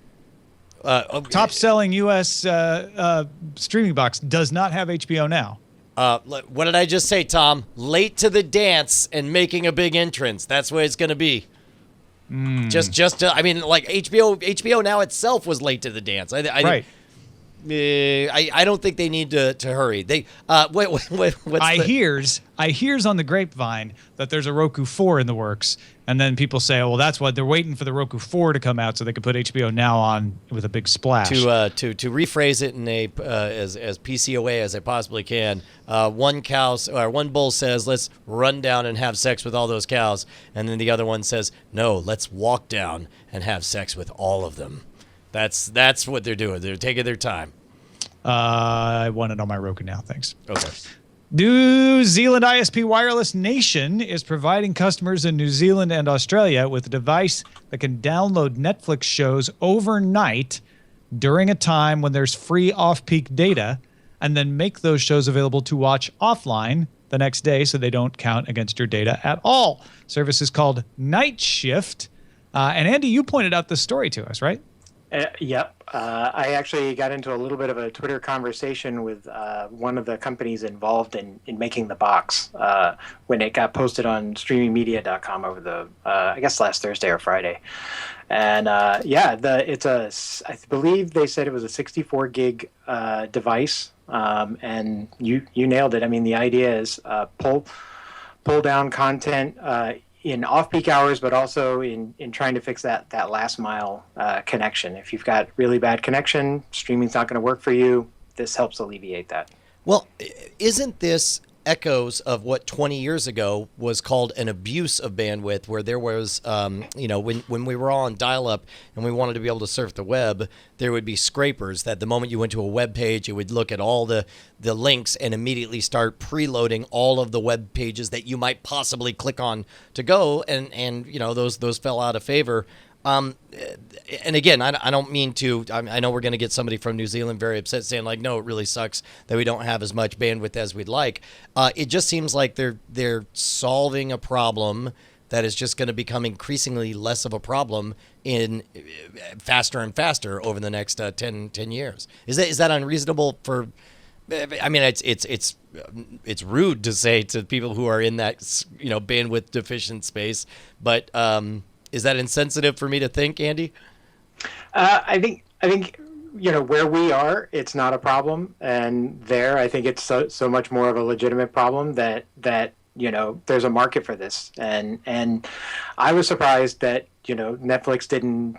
Top selling U.S. Streaming box does not have HBO Now. What did I just say, Tom? Late to the dance and making a big entrance. That's where it's going to be. I mean, like HBO Now itself was late to the dance. Right. I don't think they need to hurry. They I hears on the grapevine that there's a Roku 4 in the works, and then people say, "Oh, well, that's what they're waiting for the Roku 4 to come out so they could put HBO Now on with a big splash." To rephrase it in a as PCOA as I possibly can, one bull says, "Let's run down and have sex with all those cows," and then the other one says, "No, let's walk down and have sex with all of them." That's what they're doing. They're taking their time. I want it on my Roku now. Thanks. Okay. New Zealand ISP Wireless Nation is providing customers in New Zealand and Australia with a device that can download Netflix shows overnight during a time when there's free off-peak data, and then make those shows available to watch offline the next day so they don't count against your data at all. Service is called NightShift. And Andy, you pointed out this story to us, right? Yep. I actually got into a little bit of a Twitter conversation with one of the companies involved in making the box when it got posted on streamingmedia.com over the, I guess, last Thursday or Friday. And I believe they said it was a 64 gig device. And you nailed it. I mean, the idea is pull down content in off-peak hours, but also in trying to fix that last mile connection. If you've got really bad connection, streaming's not going to work for you. This helps alleviate that. Well, isn't this echoes of what 20 years ago was called an abuse of bandwidth, where there was, when we were all on dial-up and we wanted to be able to surf the web, there would be scrapers that the moment you went to a web page, it would look at all the links and immediately start preloading all of the web pages that you might possibly click on to go, and those fell out of favor. And again, I don't mean to. I know we're going to get somebody from New Zealand very upset, saying like, "No, it really sucks that we don't have as much bandwidth as we'd like." It just seems like they're solving a problem that is just going to become increasingly less of a problem in faster and faster over the next 10 years. Is that unreasonable? I mean, it's rude to say to people who are in that bandwidth deficient space, but. Is that insensitive for me to think, Andy? I think where we are, it's not a problem, and there, I think it's so much more of a legitimate problem that there's a market for this, and I was surprised that Netflix didn't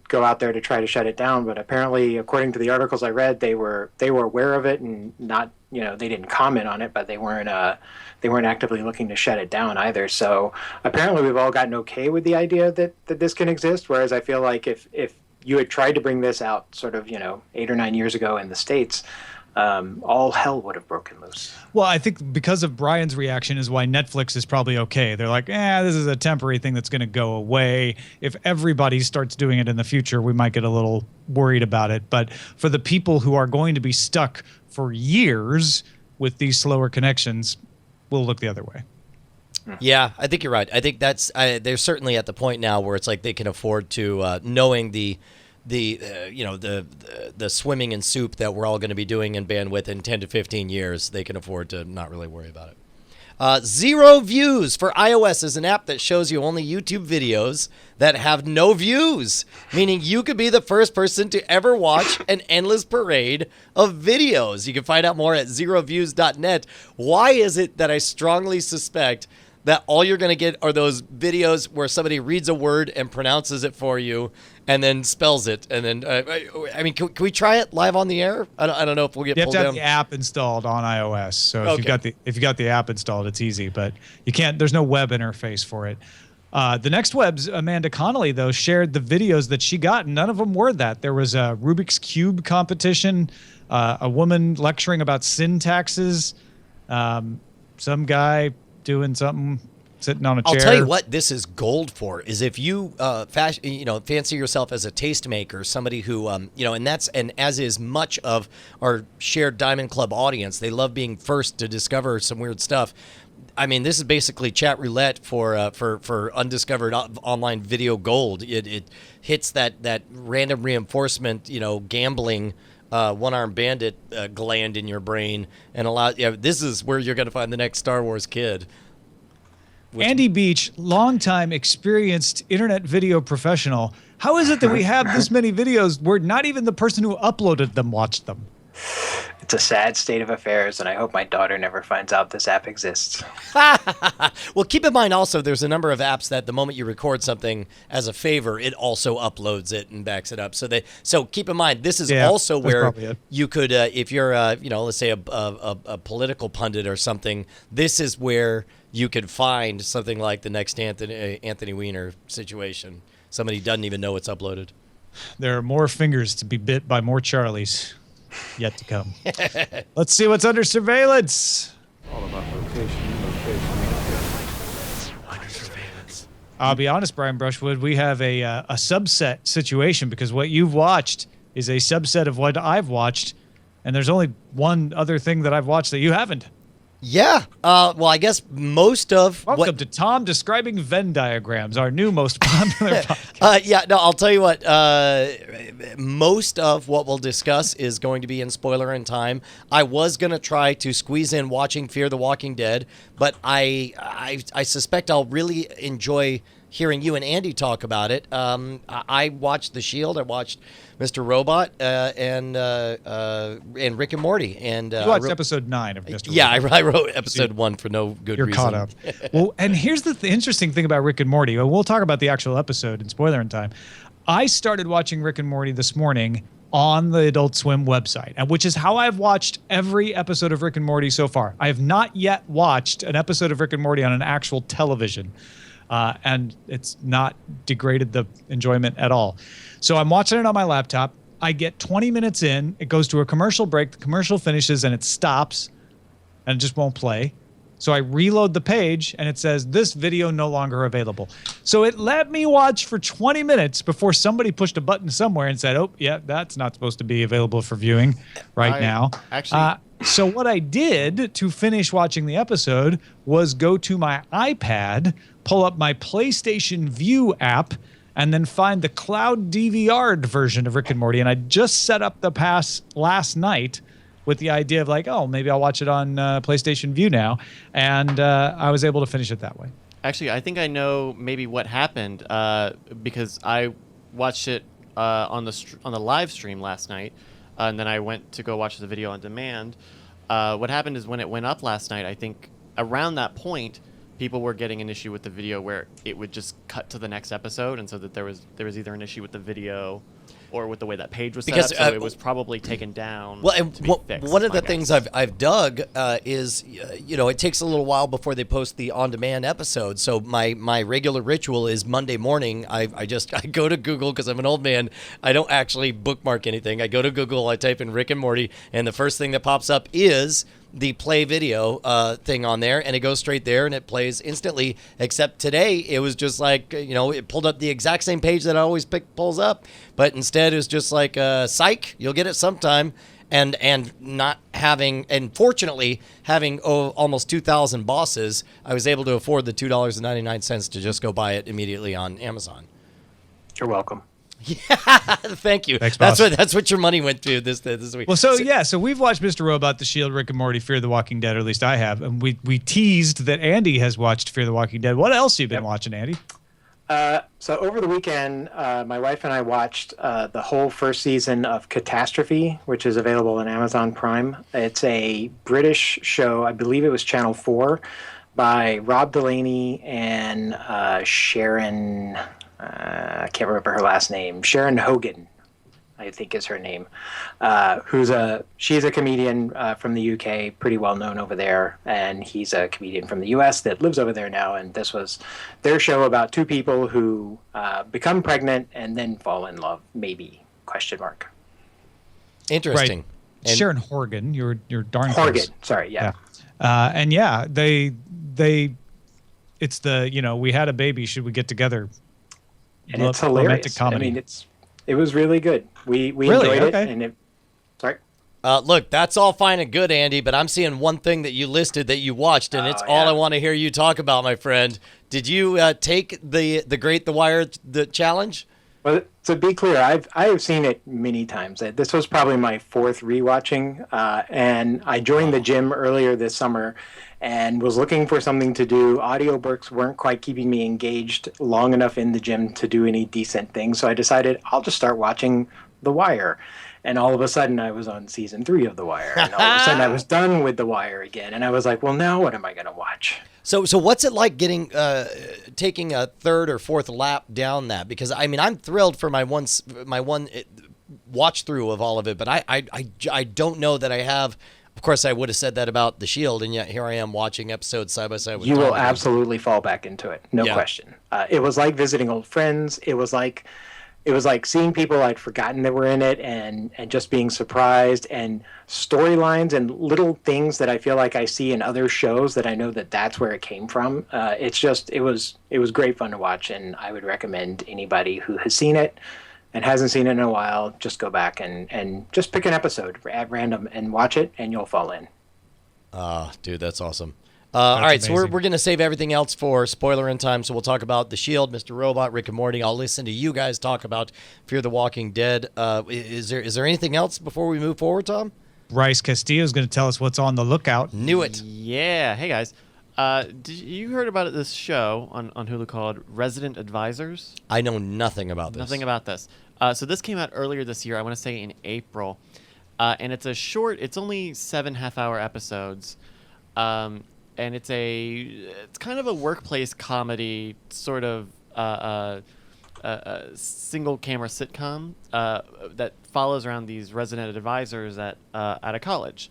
go out there to try to shut it down, but apparently, according to the articles I read, they were aware of it and not they didn't comment on it, but they weren't actively looking to shut it down either. So apparently we've all gotten okay with the idea that this can exist, whereas I feel like if you had tried to bring this out sort of 8 or 9 years ago in the States, all hell would have broken loose. Well, I think because of Brian's reaction is why Netflix is probably okay. They're like, this is a temporary thing that's going to go away. If everybody starts doing it in the future, we might get a little worried about it. But for the people who are going to be stuck for years with these slower connections, we'll look the other way. Yeah, I think you're right. I think they're certainly at the point now where it's like they can afford to, knowing the swimming in soup that we're all going to be doing in bandwidth in 10 to 15 years, they can afford to not really worry about it. Zero Views for iOS is an app that shows you only YouTube videos that have no views, meaning you could be the first person to ever watch an endless parade of videos. You can find out more at zeroviews.net. Why is it that I strongly suspect that all you're going to get are those videos where somebody reads a word and pronounces it for you and then spells it? And then, can we try it live on the air? I don't know if we'll get pulled down. You have to have the app installed on iOS. So if you got the app installed, it's easy, but you can't, there's no web interface for it. The Next Web's Amanda Connolly, though, shared the videos that she got, and none of them were that. There was a Rubik's Cube competition, a woman lecturing about syntaxes, some guy doing something, sitting on a chair. I'll tell you what this is gold for, is if you fancy yourself as a tastemaker, somebody who and as is much of our shared Diamond Club audience, they love being first to discover some weird stuff. I mean, this is basically chat roulette for undiscovered online video gold. It hits that random reinforcement, gambling one-armed bandit gland in your brain, and this is where you're going to find the next Star Wars kid. Andy Beach, longtime experienced internet video professional. How is it that we have this many videos where not even the person who uploaded them watched them? It's a sad state of affairs, and I hope my daughter never finds out this app exists. Well, keep in mind also there's a number of apps that the moment you record something as a favor, it also uploads it and backs it up. So keep in mind this is also where you could, if you're, let's say a political pundit or something, this is where you could find something like the next Anthony Weiner situation. Somebody doesn't even know it's uploaded. There are more fingers to be bit by more Charlies yet to come. Let's see what's under surveillance. All about location. Under surveillance. I'll be honest, Brian Brushwood, we have a subset situation because what you've watched is a subset of what I've watched, and there's only one other thing that I've watched that you haven't. Yeah. Well, I guess most of Welcome to Tom Describing Venn Diagrams, our new most popular podcast. I'll tell you what. Most of what we'll discuss is going to be in spoiler in time. I was going to try to squeeze in watching Fear the Walking Dead, but I suspect I'll really enjoy hearing you and Andy talk about it. I watched The Shield. I watched Mr. Robot and Rick and Morty. And you watched episode 9 of Mr. Yeah, Robot. I wrote episode 1 for no good reason. You're caught up. Well, and here's the interesting thing about Rick and Morty. We'll talk about the actual episode in spoiler in time. I started watching Rick and Morty this morning on the Adult Swim website, which is how I've watched every episode of Rick and Morty so far. I have not yet watched an episode of Rick and Morty on an actual television. And it's not degraded the enjoyment at all. So I'm watching it on my laptop. I get 20 minutes in. It goes to a commercial break. The commercial finishes and it stops and it just won't play. So I reload the page and it says, this video no longer available. So it let me watch for 20 minutes before somebody pushed a button somewhere and said, oh, yeah, that's not supposed to be available for viewing now. Actually... So what I did to finish watching the episode was go to my iPad, pull up my PlayStation View app, and then find the cloud DVR'd version of Rick and Morty. And I just set up the pass last night with the idea of like, oh, maybe I'll watch it on PlayStation View now. And I was able to finish it that way. Actually, I think I know maybe what happened because I watched it on the live stream last night. And then I went to go watch the video on demand. What happened is when it went up last night, I think around that point, people were getting an issue with the video where it would just cut to the next episode, and so that there was either an issue with the video or with the way that page was set up, so it was probably taken down. Well, and one of the things I've dug is, it takes a little while before they post the on-demand episode. So my regular ritual is Monday morning. I go to Google because I'm an old man. I don't actually bookmark anything. I go to Google. I type in Rick and Morty, and the first thing that pops up is the play video thing on there, and it goes straight there and it plays instantly. Except today it was just like, it pulled up the exact same page that I always pulls up, but instead it was just like psych, you'll get it sometime. And not having, and fortunately having almost 2,000 bosses, I was able to afford the $2.99 to just go buy it immediately on Amazon. You're welcome. Yeah, thank you. Thanks, that's what your money went to this week. Well, so we've watched Mr. Robot, The Shield, Rick and Morty, Fear the Walking Dead, or at least I have, and we teased that Andy has watched Fear the Walking Dead. What else have you been watching, Andy? So over the weekend, my wife and I watched the whole first season of Catastrophe, which is available on Amazon Prime. It's a British show. I believe it was Channel 4 by Rob Delaney and Sharon... I can't remember her last name. Sharon Hogan, I think is her name. She's a comedian from the UK, pretty well known over there, and he's a comedian from the US that lives over there now. And this was their show about two people who become pregnant and then fall in love, maybe ? Interesting. Right. And Sharon Horgan, you're darn Horgan. close. Sorry, yeah. And yeah, they it's the we had a baby, should we get together? And it's hilarious. Comedy. I mean, it was really good. We really? enjoyed Okay. it, and sorry. Look, that's all fine and good, Andy, but I'm seeing one thing that you listed that you watched, and it's all I want to hear you talk about, my friend. Did you take the Great The Wire the challenge? Well, to be clear, I have seen it many times. This was probably my fourth rewatching, and I joined the gym earlier this summer and was looking for something to do. Audiobooks weren't quite keeping me engaged long enough in the gym to do any decent things, so I decided I'll just start watching The Wire. And all of a sudden, I was on season 3 of The Wire, and all of a sudden, I was done with The Wire again, and I was like, well, now what am I going to watch? So what's it like taking a third or fourth lap down that? Because I mean, I'm thrilled for my one watch through of all of it, but I don't know that I have. Of course, I would have said that about The Shield, and yet here I am watching episodes side by side with you Tom will again. absolutely fall back into it, no question. It was like visiting old friends. It was like seeing people I'd forgotten that were in it, and just being surprised, and storylines and little things that I feel like I see in other shows that I know that that's where it came from. It was great fun to watch, and I would recommend anybody who has seen it and hasn't seen it in a while, just go back and just pick an episode at random and watch it, and you'll fall in. Dude, that's awesome. All right, amazing. so we're going to save everything else for spoiler in time. So we'll talk about The Shield, Mr. Robot, Rick and Morty. I'll listen to you guys talk about Fear the Walking Dead. Is there anything else before we move forward, Tom? Bryce Castillo is going to tell us what's on the lookout. Knew it. Yeah. Hey, guys. Did you heard about this show on Hulu called Resident Advisors? I know nothing about this. Nothing about this. So this came out earlier this year. I want to say in April. And it's a short, it's only 7 half-hour episodes. And it's kind of a workplace comedy, sort of a single camera sitcom that follows around these resident advisors at a college.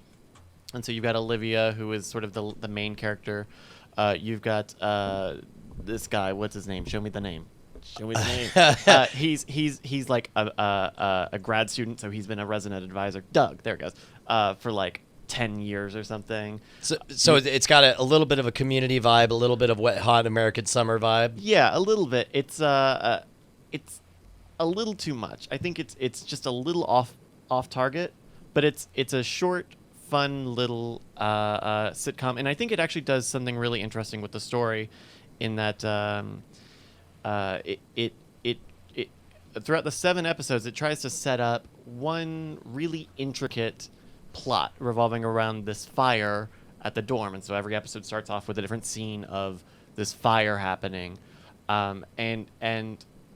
And so you've got Olivia, who is sort of the main character. You've got this guy. What's his name? Show me the name. Show me the name. He's like a grad student, so he's been a resident advisor. Doug, there it goes. For like 10 years or something. So it's got a little bit of a community vibe, a little bit of wet hot American summer vibe. Yeah, a little bit. It's a little too much. I think it's just a little off target, but it's a short, fun little sitcom, and I think it actually does something really interesting with the story, in that it throughout the 7 episodes it tries to set up one really intricate plot revolving around this fire at the dorm, and so every episode starts off with a different scene of this fire happening, and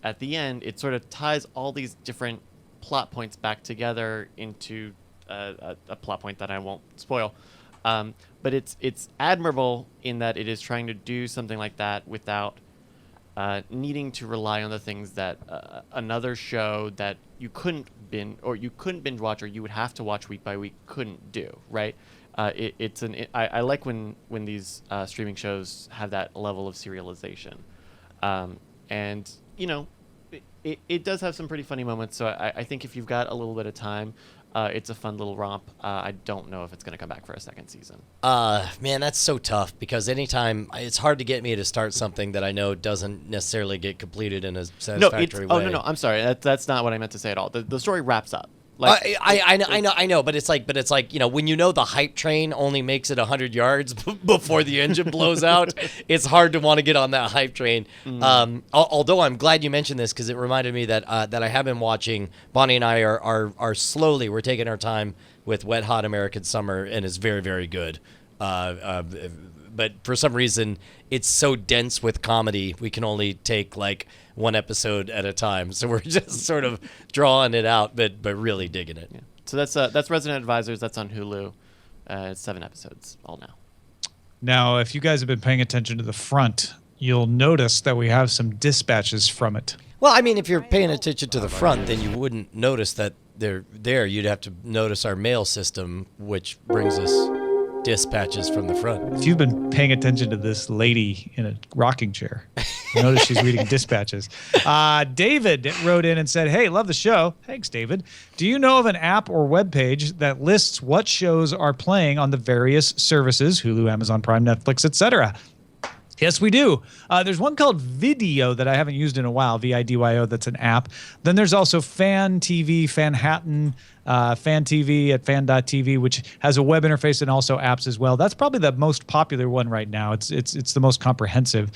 at the end it sort of ties all these different plot points back together into a plot point that I won't spoil, but it's admirable in that it is trying to do something like that without needing to rely on the things that another show that you couldn't binge watch, or you would have to watch week by week, couldn't do, right? I like when these streaming shows have that level of serialization, and you know, it does have some pretty funny moments. So I think if you've got a little bit of time, it's a fun little romp. I don't know if it's going to come back for a second season. Man, that's so tough, because anytime it's hard to get me to start something that I know doesn't necessarily get completed in a satisfactory way. No, I'm sorry. That's not what I meant to say at all. The story wraps up. Like, I know, but it's like, you know, when you know the hype train only makes it 100 yards before the engine blows out, it's hard to want to get on that hype train. Although I'm glad you mentioned this, because it reminded me that I have been watching. Bonnie and I are slowly, we're taking our time with Wet Hot American Summer, and it's very, very good. But for some reason, it's so dense with comedy, we can only take like one episode at a time. So we're just sort of drawing it out, but really digging it. Yeah. So that's Resident Advisors. That's on Hulu. It's 7 episodes all now. Now, if you guys have been paying attention to the front, you'll notice that we have some dispatches from it. Well, I mean, if you're paying attention to the front, then you wouldn't notice that they're there. You'd have to notice our mail system, which brings us dispatches from the front. If you've been paying attention to this lady in a rocking chair, you notice she's reading dispatches. David wrote in and said, hey, love the show. Thanks, David. Do you know of an app or web page that lists what shows are playing on the various services, Hulu, Amazon Prime, Netflix, etc.? Yes, we do. There's one called Video that I haven't used in a while, VIDYO, that's an app. Then there's also Fan TV, Fanhattan, Fan TV at fan.tv, which has a web interface and also apps as well. That's probably the most popular one right now. It's the most comprehensive.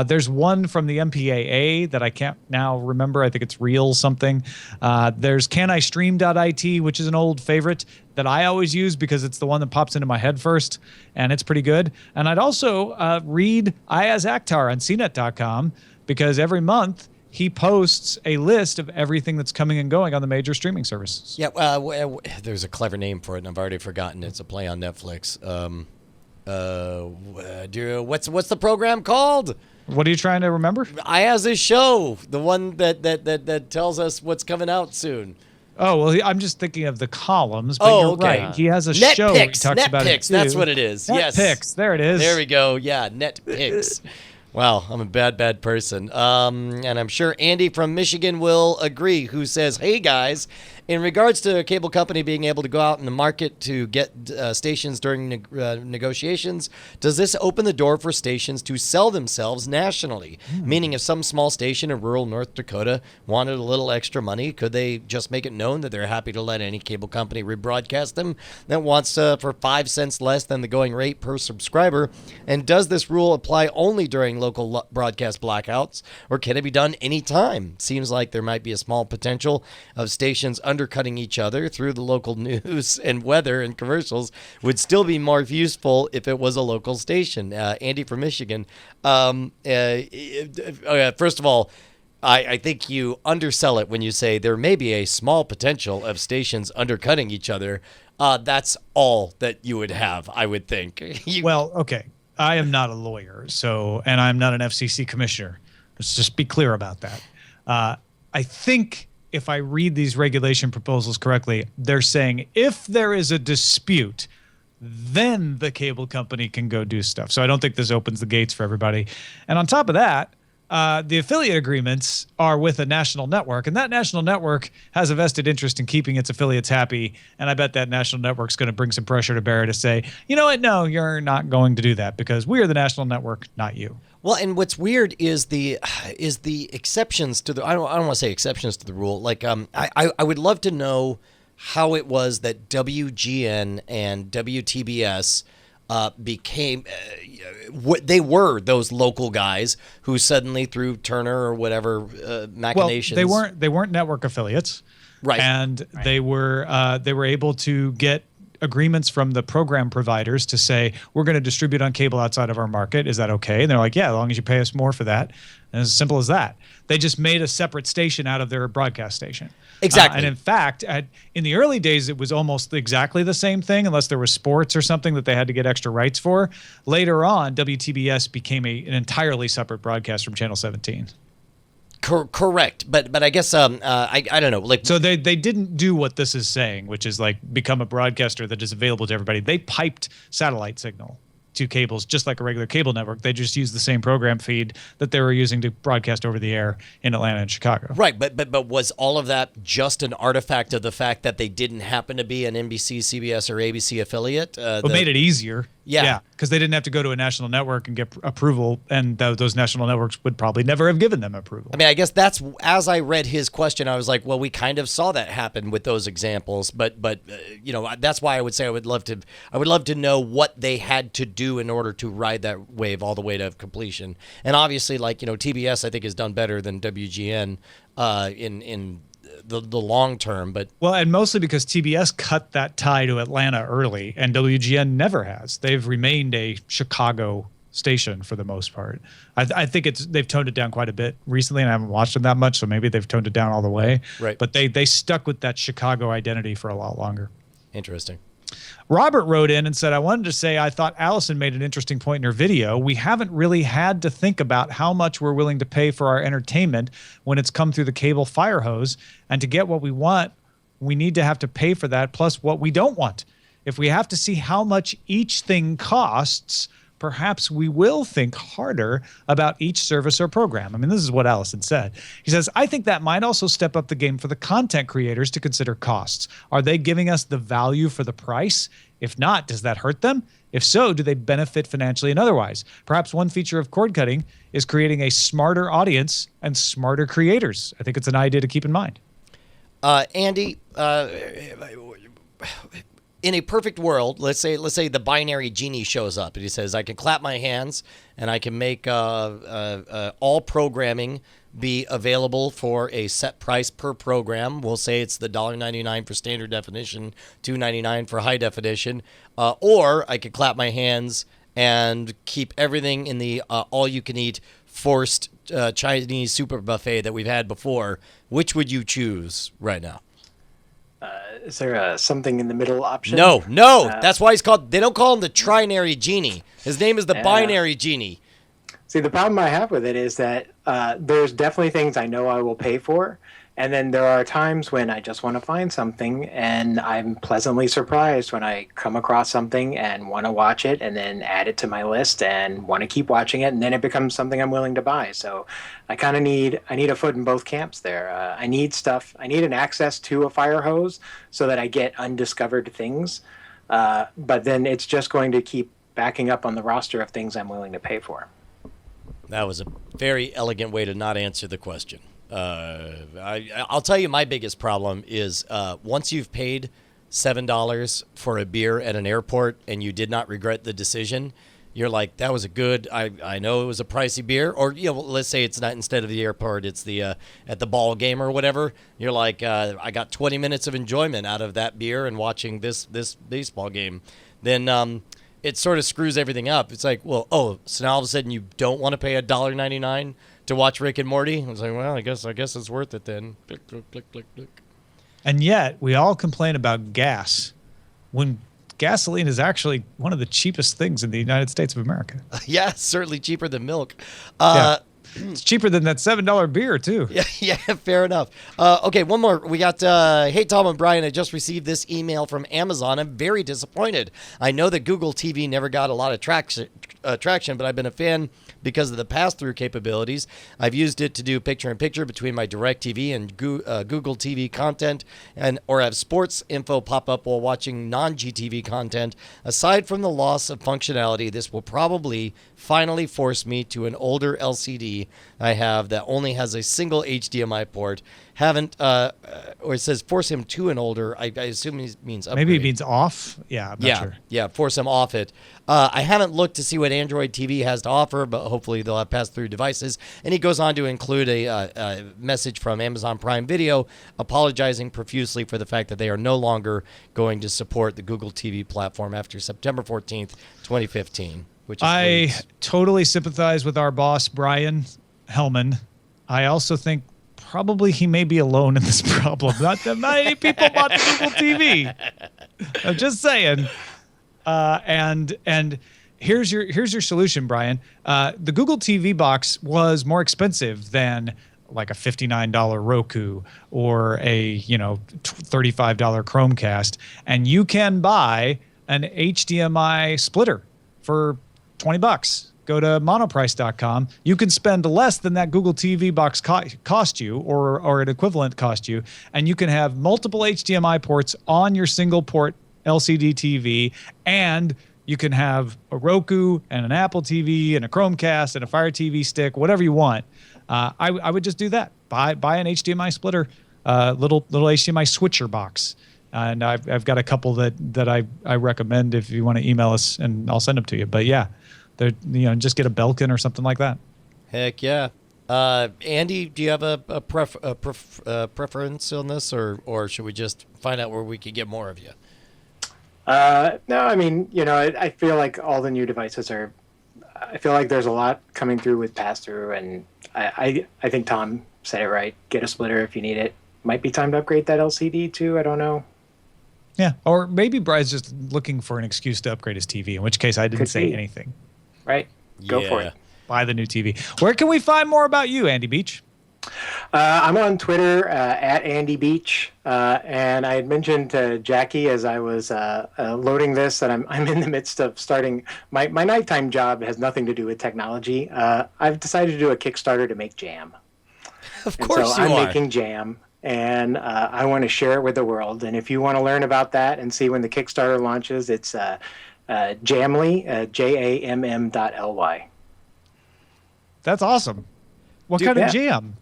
There's one from the MPAA that I can't now remember. I think it's Real something. There's canistream.it, which is an old favorite that I always use because it's the one that pops into my head first, and it's pretty good. And I'd also read Ayaz Akhtar on cnet.com because every month he posts a list of everything that's coming and going on the major streaming services. Yeah, there's a clever name for it, and I've already forgotten. It's a play on Netflix. What's the program called? What are you trying to remember? Ayaz's show, the one that tells us what's coming out soon. Oh, well, I'm just thinking of the columns, but you're okay. right. He has a Net show Picks, he talks Net about Picks, it too. that's what it is. Net Yes. Picks, there it is. There we go. Yeah, Net Picks. Wow, I'm a bad person. And I'm sure Andy from Michigan will agree, who says, hey, guys, in regards to a cable company being able to go out in the market to get stations during negotiations, does this open the door for stations to sell themselves nationally? Meaning if some small station in rural North Dakota wanted a little extra money, could they just make it known that they're happy to let any cable company rebroadcast them that wants for 5 cents less than the going rate per subscriber? And does this rule apply only during local broadcast blackouts, or can it be done anytime? Seems like there might be a small potential of stations undercutting each other through the local news, and weather and commercials would still be more useful if it was a local station. Andy from Michigan. First of all, I think you undersell it when you say there may be a small potential of stations undercutting each other. That's all that you would have, I would think. Well, okay. I am not a lawyer, and I'm not an FCC commissioner. Let's just be clear about that. I think if I read these regulation proposals correctly, they're saying if there is a dispute, then the cable company can go do stuff. So I don't think this opens the gates for everybody. And on top of that, the affiliate agreements are with a national network, and that national network has a vested interest in keeping its affiliates happy. And I bet that national network's going to bring some pressure to bear to say, you know what? No, you're not going to do that because we are the national network, not you. Well, and what's weird is the exceptions to the. I don't want to say exceptions to the rule. Like, I would love to know how it was that WGN and WTBS became they were those local guys who suddenly through Turner or whatever machinations. Well, they weren't network affiliates, right? And they were able to get agreements from the program providers to say we're going to distribute on cable outside of our market. Is that okay? And they're like, yeah, as long as you pay us more for that. And as simple as that. They just made a separate station out of their broadcast station. Exactly. And in fact, in the early days, it was almost exactly the same thing, unless there was sports or something that they had to get extra rights for. Later on, WTBS became an entirely separate broadcast from Channel 17. Correct, but I guess I don't know. Like, so they didn't do what this is saying, which is like become a broadcaster that is available to everybody. They piped satellite signal to cables just like a regular cable network. They just used the same program feed that they were using to broadcast over the air in Atlanta and Chicago. Right, but was all of that just an artifact of the fact that they didn't happen to be an NBC, CBS, or ABC affiliate? It made it easier. Yeah, because they didn't have to go to a national network and get approval, and those national networks would probably never have given them approval. I mean, I guess that's, as I read his question, I was like, well, we kind of saw that happen with those examples, but that's why I would say I would love to know what they had to do in order to ride that wave all the way to completion. And obviously, TBS I think has done better than WGN in the long term, but and mostly because TBS cut that tie to Atlanta early, and WGN never has. They've remained a Chicago station for the most part. I think they've toned it down quite a bit recently, and I haven't watched them that much, so maybe they've toned it down all the way. Right. But they stuck with that Chicago identity for a lot longer. Interesting. Robert wrote in and said, I wanted to say I thought Allison made an interesting point in her video. We haven't really had to think about how much we're willing to pay for our entertainment when it's come through the cable fire hose. And to get what we want, we need to have to pay for that plus what we don't want. If we have to see how much each thing costs, perhaps we will think harder about each service or program. I mean, this is what Allison said. He says, I think that might also step up the game for the content creators to consider costs. Are they giving us the value for the price? If not, does that hurt them? If so, do they benefit financially and otherwise? Perhaps one feature of cord cutting is creating a smarter audience and smarter creators. I think it's an idea to keep in mind. Andy, in a perfect world, let's say the binary genie shows up and he says, I can clap my hands and I can make all programming be available for a set price per program. We'll say it's the $1.99 for standard definition, $2.99 for high definition, or I could clap my hands and keep everything in the all-you-can-eat forced Chinese super buffet that we've had before. Which would you choose right now? Is there a something in the middle option? No. That's why they don't call him the trinary genie. His name is the binary genie. See, the problem I have with it is that there's definitely things I know I will pay for. And then there are times when I just want to find something and I'm pleasantly surprised when I come across something and want to watch it and then add it to my list and want to keep watching it. And then it becomes something I'm willing to buy. So I kind of need a foot in both camps there. I need an access to a fire hose so that I get undiscovered things. But then it's just going to keep backing up on the roster of things I'm willing to pay for. That was a very elegant way to not answer the question. I'll tell you my biggest problem is once you've paid $7 for a beer at an airport and you did not regret the decision, you're like, that was a good, I know it was a pricey beer, or let's say it's not instead of the airport, it's the at the ball game or whatever. You're like, I got 20 minutes of enjoyment out of that beer and watching this baseball game. Then it sort of screws everything up. It's like, so now all of a sudden you don't want to pay $1.99 to watch Rick and Morty? I was like, well, I guess it's worth it then. Click, click, click, click, click. And yet, we all complain about gas when gasoline is actually one of the cheapest things in the United States of America. Yeah, certainly cheaper than milk. Yeah. It's cheaper than that $7 beer, too. Yeah, fair enough. Okay, one more. We got, hey, Tom and Brian, I just received this email from Amazon. I'm very disappointed. I know that Google TV never got a lot of traction, but I've been a fan because of the pass-through capabilities. I've used it to do picture-in-picture between my DirecTV and Google TV content, or have sports info pop up while watching non-GTV content. Aside from the loss of functionality, this will probably finally force me to an older LCD I have that only has a single HDMI port. Or it says force him to an older. I assume he means upgrade. Maybe it means off. Yeah, I'm not sure. Yeah, force him off it. I haven't looked to see what Android TV has to offer, but hopefully they'll have pass-through devices. And he goes on to include a message from Amazon Prime Video apologizing profusely for the fact that they are no longer going to support the Google TV platform after September 14th, 2015. I totally sympathize with our boss, Brian Hellman. I also think probably he may be alone in this problem. Not that many people bought the Google TV. I'm just saying. And here's your solution, Brian. The Google TV box was more expensive than like a $59 Roku or a $35 Chromecast, and you can buy an HDMI splitter for $20. Go to monoprice.com. You can spend less than that Google TV box cost you, or an equivalent cost you, and you can have multiple HDMI ports on your single port LCD TV, and you can have a Roku and an Apple TV and a Chromecast and a Fire TV stick, whatever you want. I would just do that. Buy an HDMI splitter, little HDMI switcher box. And I've got a couple that I recommend if you want to email us, and I'll send them to you. But yeah, just get a Belkin or something like that. Heck yeah. Andy, do you have a preference on this, or should we just find out where we could get more of you? No, I mean, I feel like all the new devices I feel like there's a lot coming through with pass-through, and I think Tom said it right. Get a splitter if you need it. Might be time to upgrade that LCD too. I don't know. Yeah, or maybe Brian's just looking for an excuse to upgrade his TV, in which case I didn't say anything. Right. Go for it. Buy the new TV. Where can we find more about you, Andy Beach? I'm on Twitter at Andy Beach, and I had mentioned to Jackie as I was loading this that I'm in the midst of starting my nighttime job. Has nothing to do with technology. I've decided to do a Kickstarter to make jam. Of course, I'm making jam, and I want to share it with the world. And if you want to learn about that and see when the Kickstarter launches, it's Jamly, JAMM.ly. That's awesome. What kind of jam?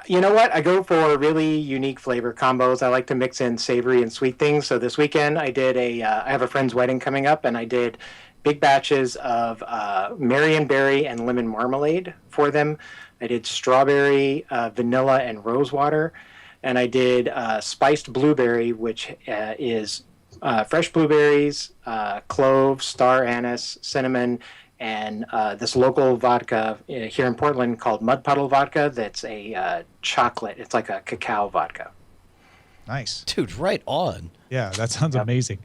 You know what? I go for really unique flavor combos. I like to mix in savory and sweet things. So this weekend I did I have a friend's wedding coming up, and I did big batches of Marion berry and lemon marmalade for them. I did strawberry, vanilla, and rose water. And I did spiced blueberry, which is fresh blueberries, clove, star anise, cinnamon, and this local vodka here in Portland called Mud Puddle Vodka that's a chocolate. It's like a cacao vodka. Nice. Dude, right on. Yeah, that sounds amazing.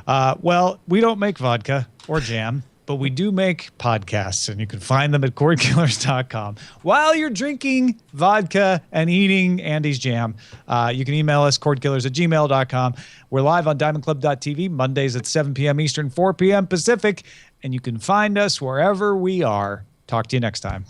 Well, we don't make vodka or jam, but we do make podcasts, and you can find them at cordkillers.com. While you're drinking vodka and eating Andy's jam, you can email us, cordkillers@gmail.com. We're live on diamondclub.tv, Mondays at 7 p.m. Eastern, 4 p.m. Pacific, and you can find us wherever we are. Talk to you next time.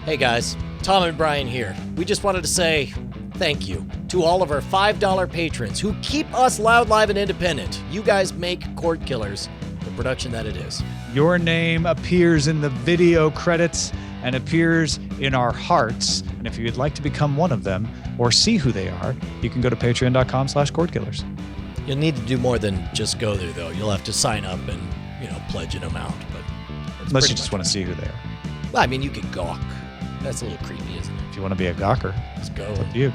Hey guys, Tom and Brian here. We just wanted to say thank you to all of our $5 patrons who keep us loud, live, and independent. You guys make Cordkillers the production that it is. Your name appears in the video credits and appears in our hearts. And if you'd like to become one of them or see who they are, you can go to patreon.com/cordkillers. You'll need to do more than just go there, though. You'll have to sign up and, pledge an amount. But Unless you just want to see who they are. Well, I mean, you could gawk. That's a little creepy, isn't it? If you want to be a gawker, Let's go. it's up to you.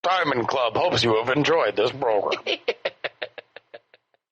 Diamond Club hopes you have enjoyed this program.